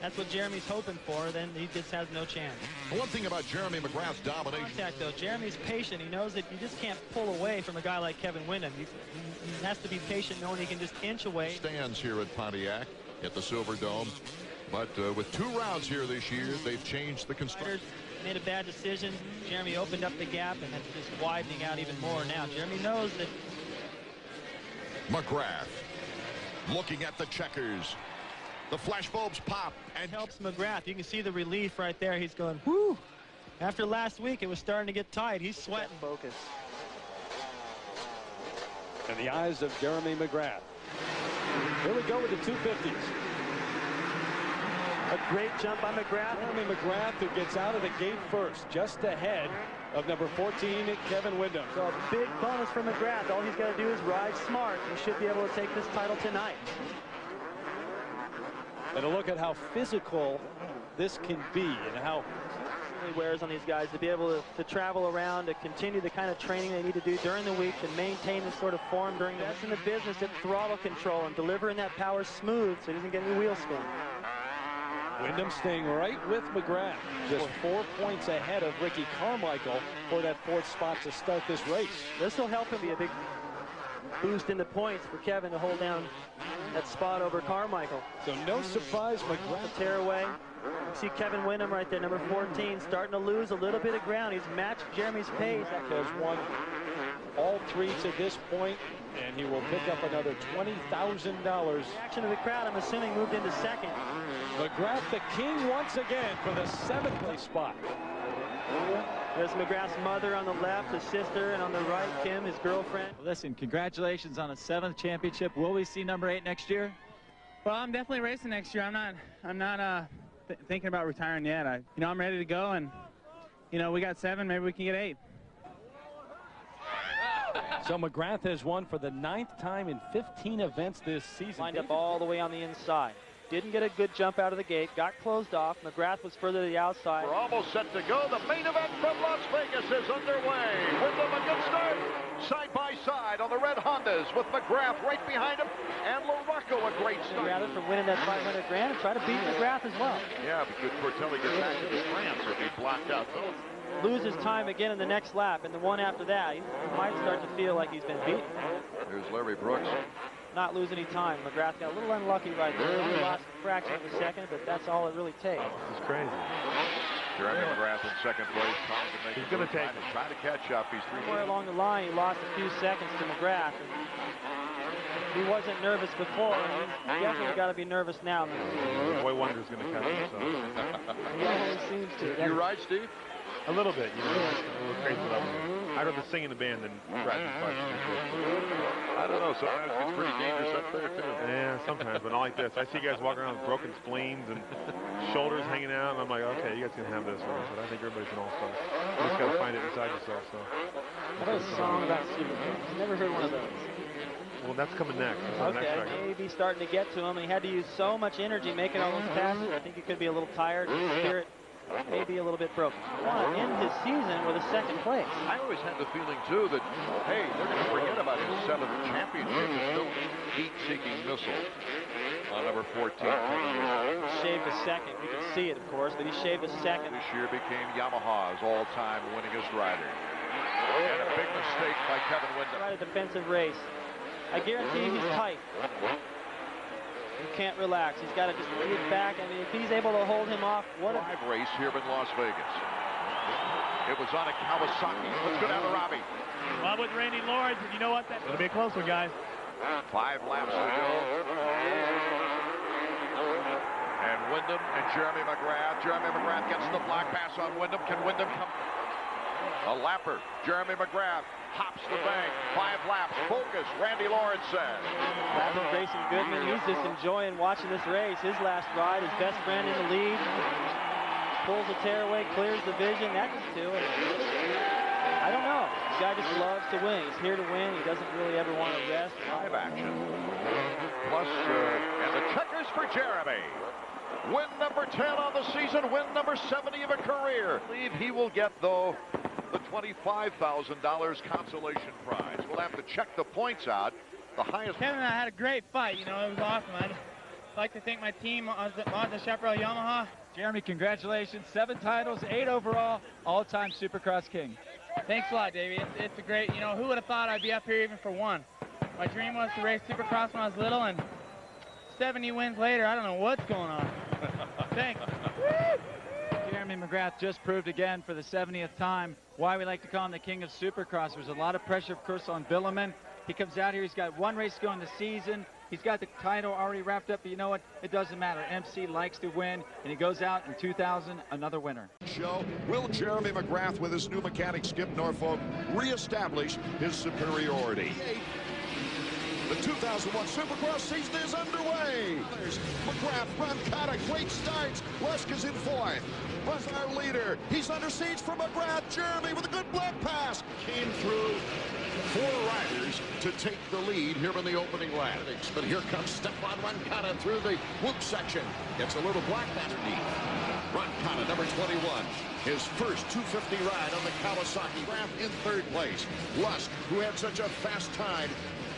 That's what Jeremy's hoping for. Then he just has no chance. One thing about Jeremy McGrath's domination. Contact, though. Jeremy's patient. He knows that you just can't pull away from a guy like Kevin Windham. He has to be patient, knowing he can just inch away. Stands here at Pontiac at the Silver Dome. But with 2 rounds here this year, they've changed the construction. made a bad decision. Jeremy opened up the gap, and it's just widening out even more now. Jeremy knows that. McGrath looking at the checkers. The flashbulbs pop and helps McGrath. You can see the relief right there. He's going, whoo. After last week, it was starting to get tight. He's sweating. Focus. And the eyes of Jeremy McGrath. Here we go with the 250s. A great jump by McGrath. Jeremy McGrath, who gets out of the gate first, just ahead of number 14, Kevin Windham. So a big bonus for McGrath. All he's got to do is ride smart. He should be able to take this title tonight. And a look at how physical this can be and how it wears on these guys to be able to travel around, to continue the kind of training they need to do during the week, to maintain this sort of form during the best in the business at throttle control and delivering that power smooth so he doesn't get any wheel spin. Windham staying right with McGrath, just 4 points ahead of Ricky Carmichael for that 4th spot to start this race. This will help him be a big boost in the points for Kevin to hold down that spot over Carmichael. So no surprise, McGrath. A tear away. You see Kevin Windham right there, number 14, starting to lose a little bit of ground. He's matched Jeremy's pace. Has won all 3 to this point, and he will pick up another $20,000. Action of the crowd, I'm assuming, moved into second. McGrath the king once again for the 7th place spot. There's McGrath's mother on the left, his sister, and on the right, Kim, his girlfriend. Listen, congratulations on a 7th championship. Will we see number 8 next year? Well, I'm definitely racing next year. I'm not thinking about retiring yet. I'm ready to go, and we got 7. Maybe we can get 8. So McGrath has won for the 9th time in 15 events this season. Lined up all the way on the inside. Didn't get a good jump out of the gate. Got closed off. McGrath was further to the outside. We're almost set to go. The main event from Las Vegas is underway. Windham a good start. Side by side on the red Hondas with McGrath right behind him. And LaRocco a great start. Rather for winning that $500 grand and try to beat McGrath as well. Yeah, but could Tortelli get back to the France or be blocked out? Loses time again in the next lap, and the one after that, he might start to feel like he's been beaten. There's Larry Brooks. Not lose any time. McGrath got a little unlucky right there. He lost a fraction of a second, but that's all it really takes. It's crazy. Jeremy McGrath in second place. He's going to take it. Trying to catch up. He's 3 Somewhere along the line, he lost a few seconds to McGrath. He wasn't nervous before, and he's definitely got to be nervous now. Boy Wonder's going to catch himself. He always seems to. You ride, Steve? A little bit, a little crazy level. I'd rather sing in the band than ride these bikes. I don't know, sometimes it's pretty dangerous up there, too. Yeah, sometimes, but not like this. I see guys walking around with broken spleens and shoulders hanging out, and I'm like, okay, you guys can have this one, but I think everybody's an all-star. You just got to find it inside yourself, so. How about a song about Supercross? Never heard one of those. Well, that's coming next. That's okay, next record. maybe starting to get to him, and he had to use so much energy making all those passes. I think he could be a little tired. His spirit maybe a little bit broken. He want to end his season with a second place. I always had the feeling, too, that, hey, they're going to forget about his 7th championship. It's still heat-seeking missile on number 14. Shaved a second. You can see it, of course, but he shaved a second. This year became Yamaha's all-time winningest rider. And a big mistake by Kevin Windham. Right, a defensive race. I guarantee he's tight. He can't relax. He's got to just get back. I mean, if he's able to hold him off, what a race here in Las Vegas. It was on a Kawasaki. Let's go down to Robbie. Well, with Randy Lawrence, you know what? It'll be a close one, guys. 5 laps to go. And Windham and Jeremy McGrath. Jeremy McGrath gets the block pass on Windham. Can Windham come? A lapper. Jeremy McGrath hops the bank. 5 laps. Focus, Randy Lawrence says. That's Grayson Goodman. He's just enjoying watching this race. His last ride, his best friend in the lead. Pulls the tearaway, clears the vision. That just do it. I don't know. This guy just loves to win. He's here to win. He doesn't really ever want to rest. Live action. Plus, and the checkers for Jeremy. Win number 10 on the season. Win number 70 of a career. I believe he will get, though, the $25,000 consolation prize. We'll have to check the points out. The highest. Kevin and I had a great fight. It was awesome. I'd like to thank my team on the Chaparral Yamaha. Jeremy, congratulations. 7 titles, 8 overall, all-time Supercross king. Thanks a lot, Davey. It's a great, who would have thought I'd be up here even for one? My dream was to race Supercross when I was little, and 70 wins later, I don't know what's going on. Thanks. Jeremy McGrath just proved again for the 70th time why we like to call him the king of Supercross. There's a lot of pressure, of course, on Vuillemin. He comes out here, he's got one race to go in the season. He's got the title already wrapped up, but you know what? It doesn't matter. MC likes to win, and he goes out in 2000, another winner. Will Jeremy McGrath, with his new mechanic Skip Norfolk, reestablish his superiority? The 2001 Supercross season is underway. There's McGrath, Roncada, great starts. Lusk is in fourth. Lusk, our leader. He's under siege from McGrath. Jeremy with a good black pass. Came through 4 riders to take the lead here in the opening lap. But here comes Stefan Roncada through the whoop section. Gets a little black underneath. Roncada, number 21. His first 250 ride on the Kawasaki. McGrath in third place. Lusk, who had such a fast time,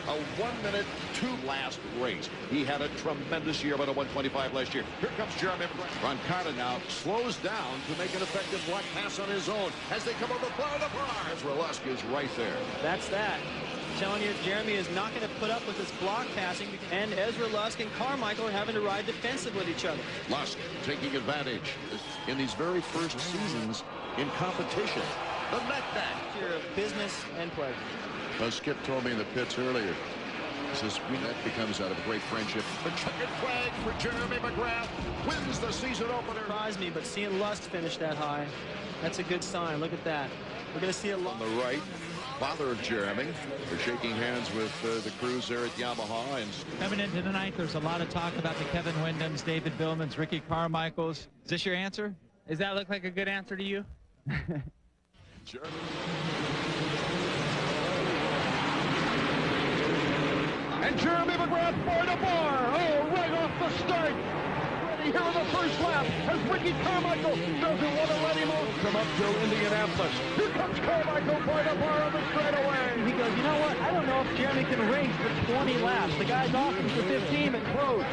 a 1-minute 2 last race. He had a tremendous year, about a 125 last year. Here comes Jeremy McGrath. Roncada now slows down to make an effective black pass on his own as they come over the bar. Ezra Lusk is right there. That's that. I'm telling you, Jeremy is not going to put up with this block passing, and Ezra Lusk and Carmichael are having to ride defensive with each other. Lusk taking advantage in these very first seasons in competition. The neck-back. Your business and pleasure. Well, Skip told me in the pits earlier, he says, that becomes out of great friendship. The checkered flag for Jeremy McGrath wins the season opener. Surprised me, but seeing Lusk finish that high, that's a good sign. Look at that. We're going to see a lot. On the right, father of Jeremy. They're shaking hands with the crews there at Yamaha. And coming into tonight, there's a lot of talk about the Kevin Windhams, David Vuillemins, Ricky Carmichaels. Is this your answer? Does that look like a good answer to you? Jeremy. And Jeremy McGrath bar to bar. Oh, right off the start. Ready here in the first lap as Ricky Carmichael doesn't want to let him off. Come up to Indianapolis. Here comes Carmichael bar to bar on the straightaway. He goes, you know what? I don't know if Jeremy can race for 20 laps. The guy's off for 15 and close.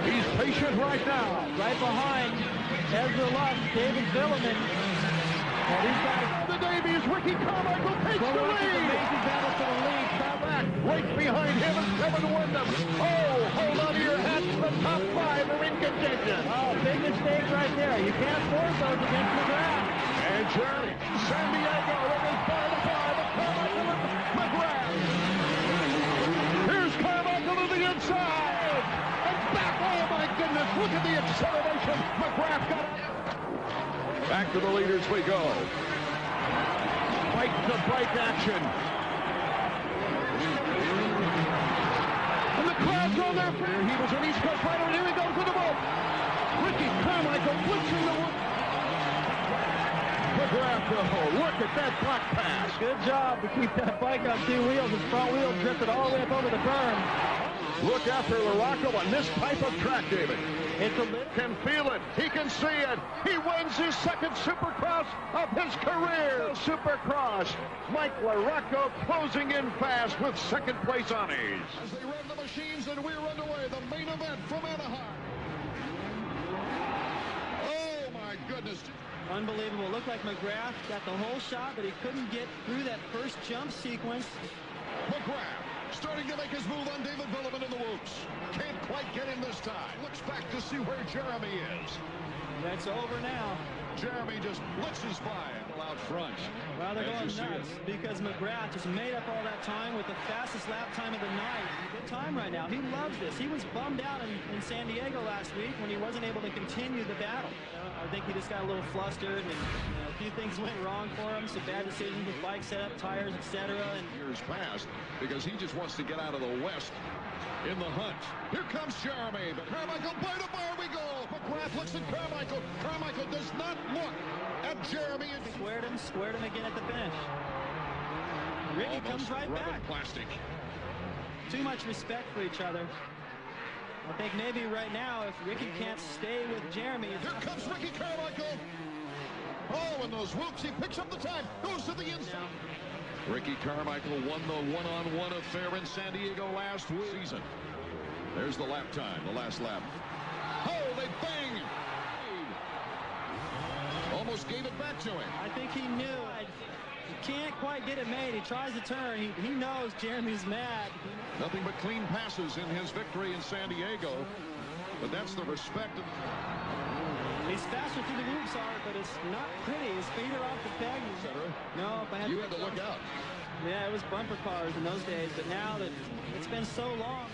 He's patient right now. Right behind Ezra Lusk, David Vuillemin. And he's got the Davies. Ricky Carmichael takes the lead. Amazing battle for the lead. Back right behind him is Kevin Windham. Oh, hold on to your hats. The top 5 are in contention. Oh, big mistake right there. You can't force those against McGrath. And Jerry, San Diego, it is bar to bar. The Carmichael and McGrath. Here's Carmichael to the inside. And back. Oh, my goodness. Look at the acceleration. McGrath got it. Back to the leaders we go. Fight to break action. And the crowd's on there. He was an East Coast rider, and here he goes with the boat. Ricky Carmichael blitzing the wood. McGrath, oh, look at that black pass. Good job to keep that bike on 2 wheels. His front wheel drifted all the way up over the berm. Look after LaRocco on this type of track, David. It's a little... Can feel it. He can see it. He wins his second Supercross of his career. Supercross. Mike LaRocco closing in fast with second place honors. As they run the machines and we're underway, the main event from Anaheim. Oh, my goodness. Unbelievable. Looked like McGrath got the whole shot, but he couldn't get through that first jump sequence. McGrath starting to make his move on David Vuillemin in the whoops. Can't quite get him this time. Looks back to see where Jeremy is. That's over now. Jeremy just blitzes by out front. Well, they're going nuts because McGrath just made up all that time with the fastest lap time of the night. Good time right now. He loves this. He was bummed out in San Diego last week when he wasn't able to continue the battle. I think he just got a little flustered, and a few things went wrong for him. Some bad decisions with bike setup, tires, etc. And years past, because he just wants to get out of the West in the hunt. Here comes Jeremy. But Carmichael, bar to bar we go. McGrath looks at Carmichael. Carmichael does not look at Jeremy. Squared him again at the finish. Ricky comes right back. Plastic. Too much respect for each other. I think maybe right now, if Ricky can't stay with Jeremy... Here comes Ricky Carmichael. Oh, and those whoops, he picks up the time. Goes to the inside. Ricky Carmichael won the one-on-one affair in San Diego last season. There's the lap time, the last lap. Oh, they bang! Almost gave it back to him. I think he knew. He can't quite get it made. He tries to turn. He knows Jeremy's mad. Nothing but clean passes in his victory in San Diego. But that's the respect of... He's faster through the whoops, Art, but it's not pretty. His feet are off the peg. No, if I had You had to look out. Yeah, it was bumper cars in those days, but now that it's been so long.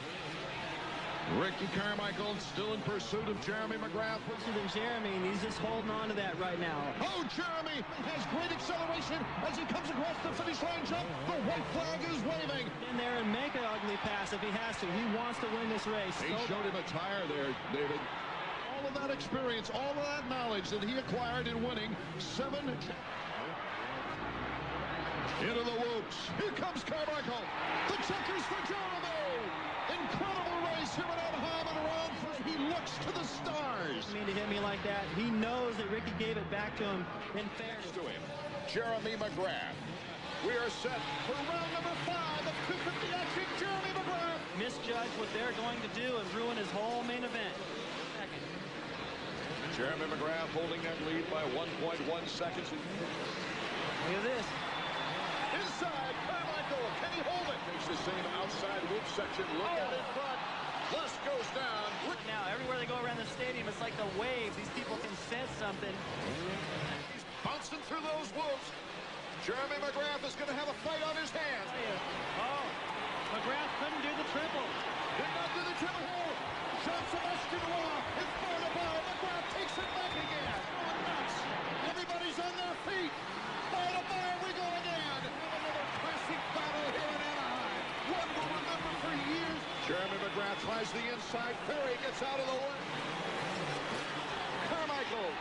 Ricky Carmichael still in pursuit of Jeremy McGrath. Closer than Jeremy, and he's just holding on to that right now. Oh, Jeremy has great acceleration as he comes across the finish line jump. The white flag is waving. In there and make an ugly pass if he has to. He wants to win this race. He showed him a tire there, David. All of that experience, all of that knowledge that he acquired in winning 7. Into the whoops. Here comes Carmichael. The checkers for Jeremy. Incredible race here at Anaheim and around. He looks to the stars. I mean, to hit me like that, he knows that Ricky gave it back to him in fairness. To him, Jeremy McGrath. We are set for round number 5 of 250 action. Jeremy McGrath. Misjudge what they're going to do and ruin his whole main event. Second. Jeremy McGrath holding that lead by 1.1 seconds. Look at this. Inside, Carmichael. Can he hold it? Takes the same outside whoop section. Look out in front. Lusk goes down. Now, everywhere they go around the stadium, it's like the waves. These people can sense something. He's bouncing through those whoops. Jeremy McGrath is going to have a fight on his hands. Oh, McGrath couldn't do the triple. Did not do the triple. Jean-Sebastian Roy is for the bar. McGrath takes it back again. Oh, nuts. Everybody's on their feet. For the bar we go again. Another classic battle here in Anaheim. One we'll remember for years. Jeremy McGrath tries the inside. Ferry gets out of the way. Carmichael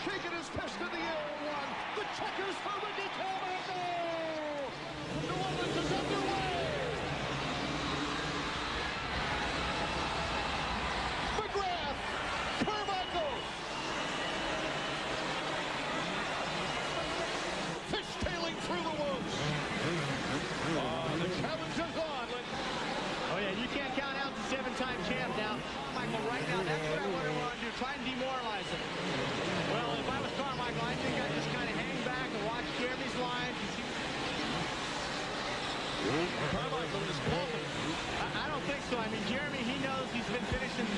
shaking his fist in the air. One. The checkers for Ricky Carmichael. New Orleans is underway. McGrath. Carmichael. Fishtailing through the woods. The challenge is on. Oh, yeah, you can't count out the 7-time champ now. Michael, right now, that's what I want to do. Try and demoralize him. Well, if I was Carmichael, I think I'd just kind of hang back and watch Jeremy's line. Carmichael is confident. I don't think so. I mean, Jeremy, he knows he's been finishing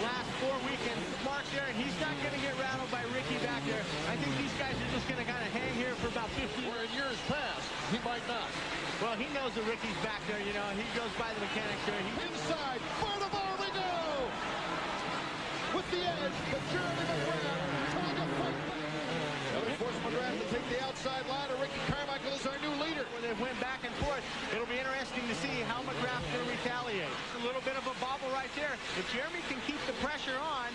last 4 weekends. Mark's there, and he's not going to get rattled by Ricky back there. I think these guys are just going to kind of hang here for about 50. Where in years past, he might not. Well, he knows that Ricky's back there, you know. He goes by the mechanics there. Inside, for the bar we go! With the edge, but Jeremy McGrath trying to fight. They force McGrath to take the outside line, and Ricky Carmichael is our new leader. When they went back and forth, it'll be interesting to see how McGrath's going to retaliate. A little bit of a bobble right there. If Jeremy can keep the pressure on,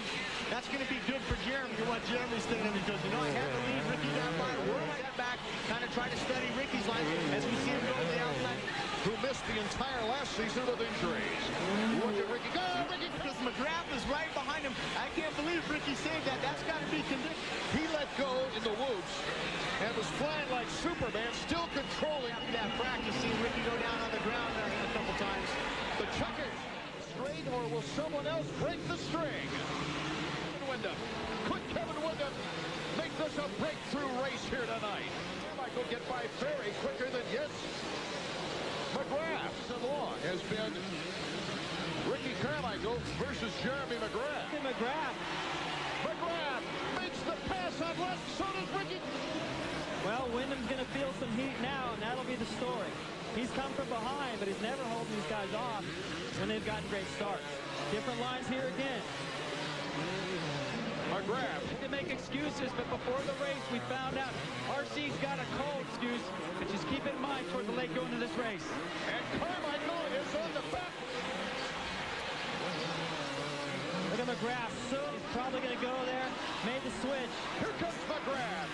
that's going to be good for Jeremy. What Jeremy's thinking because, you know, I have to leave Ricky down by a whirl that back, kind of try to study Ricky's line as we see him go to the outside. Who missed the entire last season with injuries. Look at Ricky. Go, Ricky! Because McGrath is right behind him. I can't believe Ricky saved that. That's got to be conditioned. He let go in the whoops and was flying like Superman, still controlling. After that practice, seeing Ricky go down on the ground there a couple times. The checkers. Straight, or will someone else break the string? Windham. Could Kevin Windham make this a breakthrough race here tonight? Carmichael get by Ferry quicker than Yates. McGrath long has been Ricky Carmichael versus Jeremy McGrath. McGrath. McGrath makes the pass on left, so does Ricky. Well, Windham's going to feel some heat now, and that'll be the story. He's come from behind, but he's never holding these guys off when they've gotten great starts. Different lines here again. McGrath. To make excuses, but before the race, we found out RC's got a cold excuse, but just keep in mind toward the late going into this race. And Carmichael is on the back. Look at McGrath. So he's probably going to go there. Made the switch. Here comes McGrath.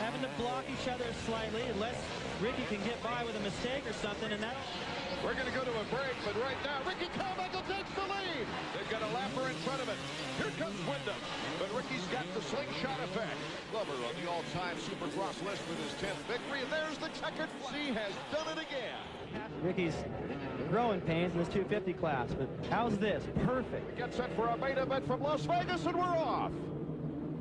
Having to block each other slightly, unless Ricky can get by with a mistake or something, and that. We're going to go to a break, but right now, Ricky Carmichael takes the lead. They've got a lapper in front of it. Here comes Windham, but Ricky's got the slingshot effect. Glover on the all-time Supercross list with his 10th victory, and there's the checkered flag. He has done it again. Ricky's growing pains in this 250 class, but how's this? Perfect. Get set for our main event from Las Vegas, and we're off.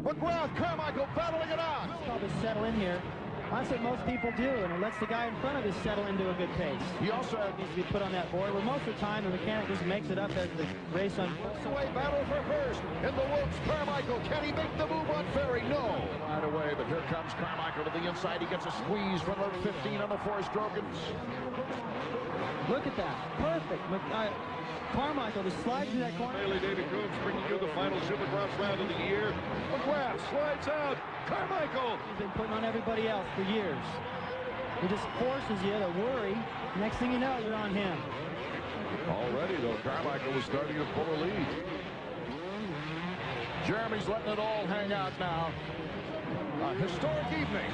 McGrath, Carmichael battling it out. Probably settle in here. That's what most people do, and it lets the guy in front of you settle into a good pace. He also needs to be put on that board, where most of the time the mechanic just makes it up as the race unfolds. away battle for first. In the whoops, Carmichael. Can he make the move on Ferry? No. Right away, but here comes Carmichael to the inside. He gets a squeeze from number 15 on the four-stroke. Look at that. Perfect. Carmichael just slides in that corner. David Coombs bringing you the final Supercross round of the year. McGrath slides out. Carmichael. He's been putting on everybody else for years. He just forces you to worry. Next thing you know, you're on him. Already, though, Carmichael was starting to pull a lead. Jeremy's letting it all hang out now. A historic evening.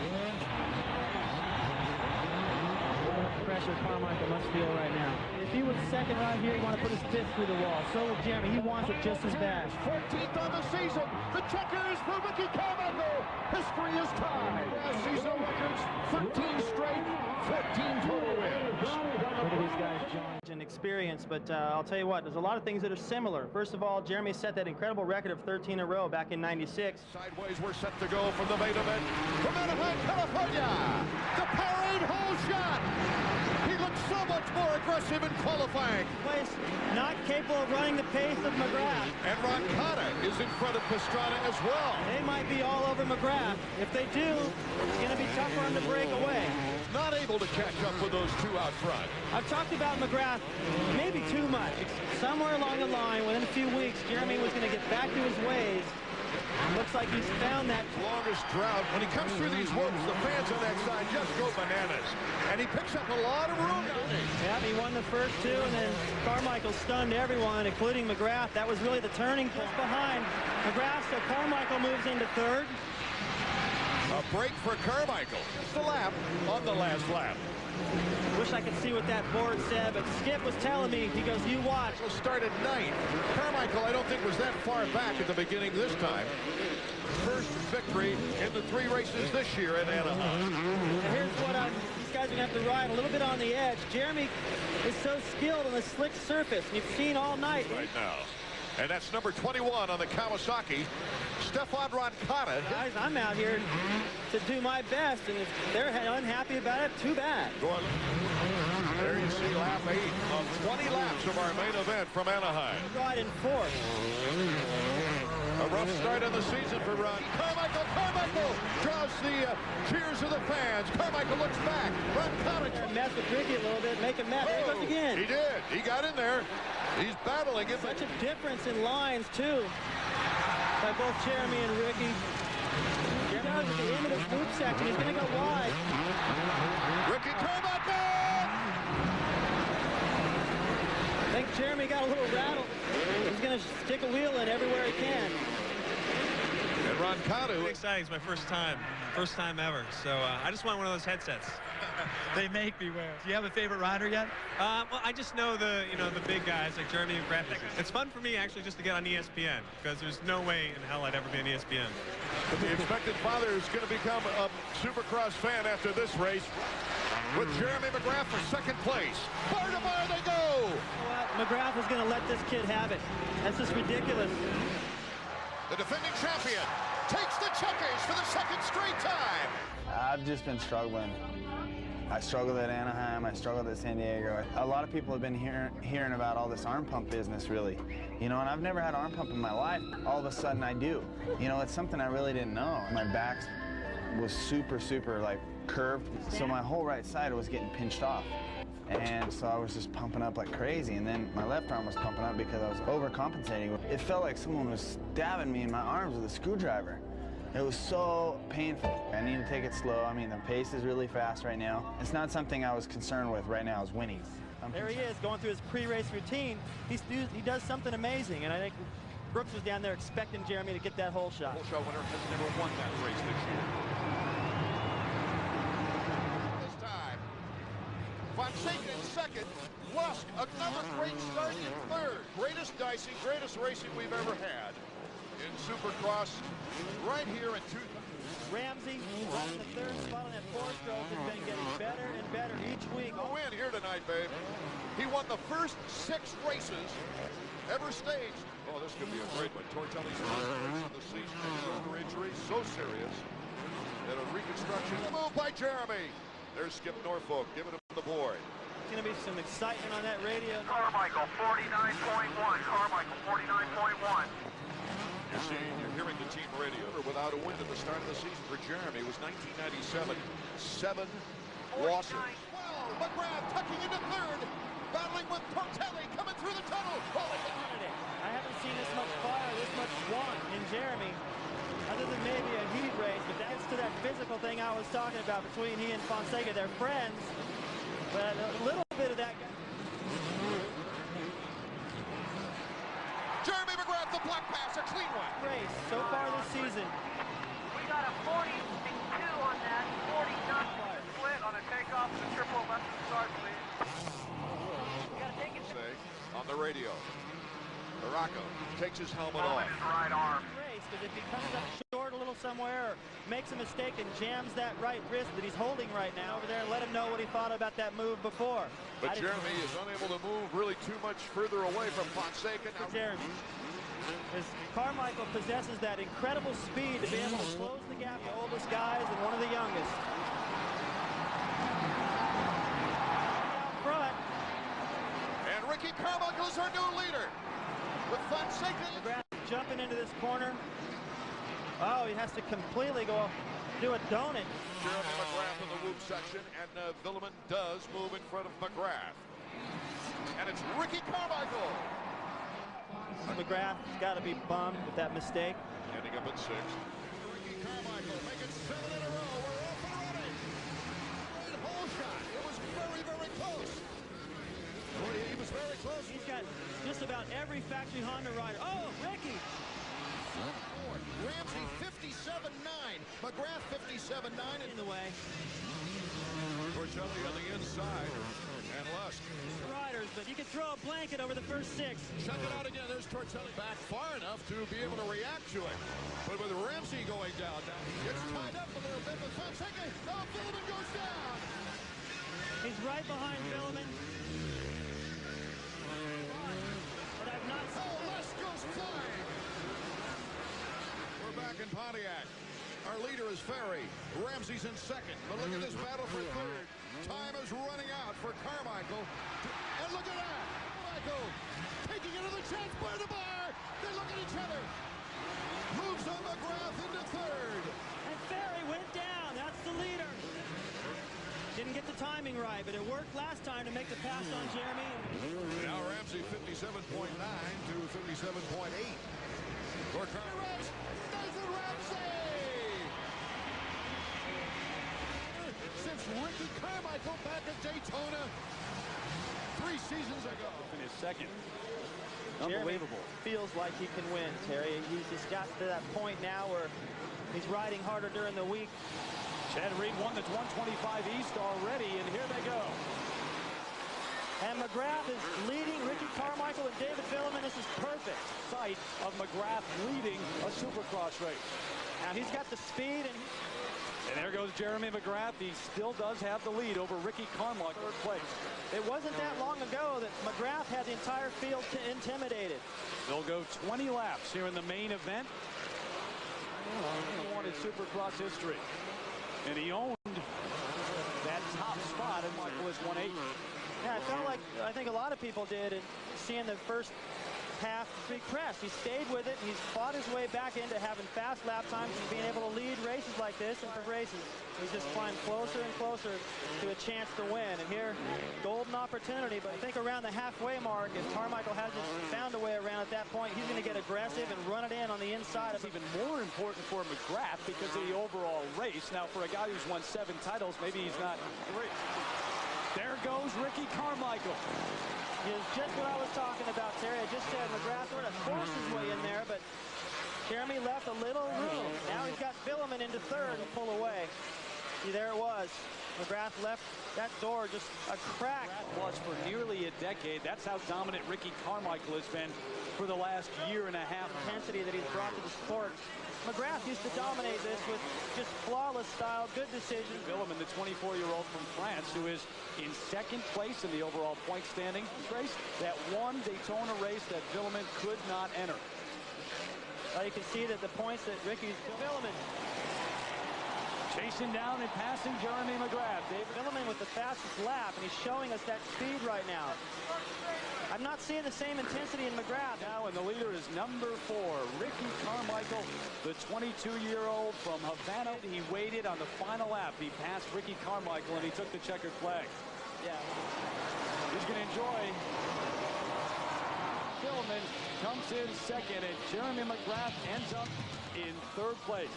Pressure Carmichael must feel right now. If he was second right here, he'd want to put his fist through the wall. So will Jeremy. He wants it just as bad. 14th on the season. The checkers for Ricky Carmichael. History is tied. Season records, 13 straight, 14 total wins. Look at these guys, John. And experience, but I'll tell you what, there's a lot of things that are similar. First of all, Jeremy set that incredible record of 13 in a row back in '96. Sideways, we're set to go from the main event from Anaheim, California. The parade hole shot. He looks so much more aggressive in qualifying. Place not capable of running the pace of McGrath. And Ron Cotta is in front of Pastrana as well. They might be all over McGrath. If they do, it's going to be tough for him to break away. Not able to catch up with those two out front. I've talked about McGrath maybe too much. Somewhere along the line, within a few weeks, Jeremy was going to get back to his ways. Looks like he's found that longest drought. When he comes through these whoops, the fans on that side just go bananas. And he picks up a lot of room. Yeah, he won the first two, and then Carmichael stunned everyone, including McGrath. That was really the turning point behind McGrath, so Carmichael moves into third. A break for Carmichael. Just a lap on the last lap. Wish I could see what that board said, but Skip was telling me, he goes, you watch. He'll start at 9th. Carmichael, I don't think, was that far back at the beginning this time. First victory in the 3 races this year at Anaheim. And here's what these guys are going to have to ride a little bit on the edge. Jeremy is so skilled on the slick surface, and you've seen all night. Right now. And that's number 21 on the Kawasaki, Stefan Roncata. Guys, I'm out here to do my best, and if they're unhappy about it, too bad. There you see lap 8 of 20 laps of our main event from Anaheim. Right in 4th. A rough start on the season for Ron. Carmichael draws the cheers of the fans. Carmichael looks back. Roncata mess with Ricky a little bit, make him mad. There he goes again. He did. He got in there. He's battling it. Such a difference in lines, too, by both Jeremy and Ricky. Jeremy at the end of the loop section. He's going to go wide. Ricky Carmichael! I think Jeremy got a little rattled. He's going to stick a wheel in everywhere he can. And Roncata. Exciting. It's my first time ever. So I just want one of those headsets. They make me wear. Do you have a favorite rider yet? Well, I just know the big guys like Jeremy McGrath. It's fun for me actually just to get on ESPN because there's no way in hell I'd ever be on ESPN. But the expected father is going to become a Supercross fan after this race with Jeremy McGrath for 2nd place. Bar to bar they go. Well, McGrath is going to let this kid have it. That's just ridiculous. The defending champion takes the checkers for the 2nd straight time. I've just been struggling. I struggled at Anaheim, I struggled at San Diego. A lot of people have been hearing about all this arm pump business, really. You know, and I've never had arm pump in my life. All of a sudden I do. You know, it's something I really didn't know. My back was super, like, curved. So my whole right side was getting pinched off. And so I was just pumping up like crazy. And then my left arm was pumping up because I was overcompensating. It felt like someone was stabbing me in my arms with a screwdriver. It was so painful. I need to take it slow. I mean, the pace is really fast right now. It's not something I was concerned with right now, is winning. There he is, going through his pre-race routine. He does something amazing, and I think Brooks was down there expecting Jeremy to get that hole shot. Hole shot winner has never won that race this year. This time, Fonseca in 2nd. Lusk, another great start in 3rd. Greatest dicing, greatest racing we've ever had in Supercross right here in 2000. Ramsey, right in the 3rd spot on that 4-stroke, has been getting better and better each week. A win here tonight, babe. He won the first 6 races ever staged. Oh, this could be a great one. Tortelli's first race of the season. Shoulder injury, so serious. And a reconstruction move by Jeremy. There's Skip Norfolk giving him the board. Going to be some excitement on that radio. Carmichael 49.1. Carmichael 49.1. You're hearing the team radio. Without a win at the start of the season for Jeremy. It was 1997. 7 losses. Well, McGrath tucking into third. Battling with Portelli coming through the tunnel. I haven't seen this much fire, this much want in Jeremy, other than maybe a heat race, but that gets to that physical thing I was talking about between he and Fonseca. They're friends, but a little bit of that. Jeremy McGrath, the block pass, a clean one. Race so far this season. We got a 42 on that, 49 split on a takeoff and a triple left start, please. We gotta take it. On the radio. LaRocco takes his helmet off. His right arm. Race, because if he comes up short a little somewhere or makes a mistake and jams that right wrist that he's holding right now over there, let him know what he thought about that move before. But Jeremy is unable to move really too much further away from Fonseca. Now Jeremy, because Carmichael possesses that incredible speed to be able to close the gap, the oldest guys and one of the youngest. Out front. And Ricky Carmichael is our new leader. With Fonseca McGrath jumping into this corner. Oh, he has to completely go do a donut. Jeremy McGrath in the whoop section, and Vuillemin does move in front of McGrath. And it's Ricky Carmichael. McGrath's got to be bummed with that mistake. Ending up at 6th. Ricky Carmichael making 7 in a row. We're off and running. Great hole shot. It was very, very close. Boy, he was very close. He's got just about every factory Honda rider. Oh, Ricky! Ramsey 57.9. McGrath 57.9 in the way. Portelli on the inside. And Lusk. Riders, but you can throw a blanket over the first 6. Check it out again. There's Tortelli back far enough to be able to react to it. But with Ramsey going down, now it's tied up a little bit with Fonseca. Oh, Vuillemin goes down. He's right behind Vuillemin. But I've not seen. Oh, Lusk goes flying. We're back in Pontiac. Our leader is Ferry. Ramsey's in 2nd. But look at this battle for 3rd. Time is running out for Carmichael. And look at that. Carmichael taking it to the chance by the bar. They look at each other. Moves on McGrath into 3rd. And Ferry went down. That's the leader. Didn't get the timing right, but it worked last time to make the pass on Jeremy. Now Ramsey 57.9 to 57.8. For Carmichael. Nathan Ramsey. Since Ricky Carmichael back at Daytona 3 seasons ago. Finished 2nd. Unbelievable. Feels like he can win, Terry. He's just got to that point now where he's riding harder during the week. Chad Reed won the 125 East already, and here they go. And McGrath is leading Ricky Carmichael and David Vuillemin. This is perfect. Sight of McGrath leading a Supercross race. Now he's got the speed and there goes Jeremy McGrath. He still does have the lead over Ricky Carmichael, 3rd place. It wasn't that long ago that McGrath had the entire field intimidated. They'll go 20 laps here in the main event. One in Supercross history. And he owned that top spot, and Michael is 1/8. Yeah, I felt like I think a lot of people did, and seeing the first half be crashed. He stayed with it, and he's fought his way back into having fast lap times and being able to lead races like this and for races. He's just climbed closer and closer to a chance to win. And here, golden opportunity, but I think around the halfway mark, if Carmichael hasn't found a way around at that point, he's going to get aggressive and run it in on the inside. It's even more important for McGrath because of the overall race. Now, for a guy who's won 7 titles, maybe he's not great. There goes Ricky Carmichael. Is just what I was talking about, Terry. I just said McGrath sort of forced his way in there, but Jeremy left a little room. Now he's got Vuillemin into 3rd and pull away. See, there it was. McGrath left that door just a crack. Was for nearly a decade. That's how dominant Ricky Carmichael has been for the last year and a half. Intensity that he's brought to the sport. McGrath used to dominate this with just flawless style, good decisions. Vuillemin, the 24-year-old from France, who is in 2nd place in the overall point standing race. That one Daytona race that Vuillemin could not enter. You can see that the points that Ricky's Vuillemin. Chasing down and passing Jeremy McGrath. Vuillemin with the fastest lap, and he's showing us that speed right now. I'm not seeing the same intensity in McGrath. Now, and the leader is number 4, Ricky Carmichael, the 22-year-old from Havana. He waited on the final lap. He passed Ricky Carmichael, and he took the checkered flag. Yeah. He's going to enjoy. Vuillemin comes in second, and Jeremy McGrath ends up in 3rd place.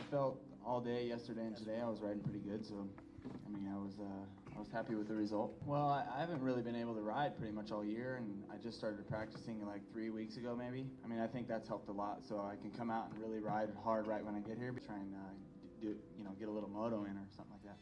I felt all day yesterday and today I was riding pretty good, so I mean I was happy with the result. Well, I haven't really been able to ride pretty much all year, and I just started practicing like 3 weeks ago maybe. I mean I think that's helped a lot, so I can come out and really ride hard right when I get here, try and get a little moto in or something like that.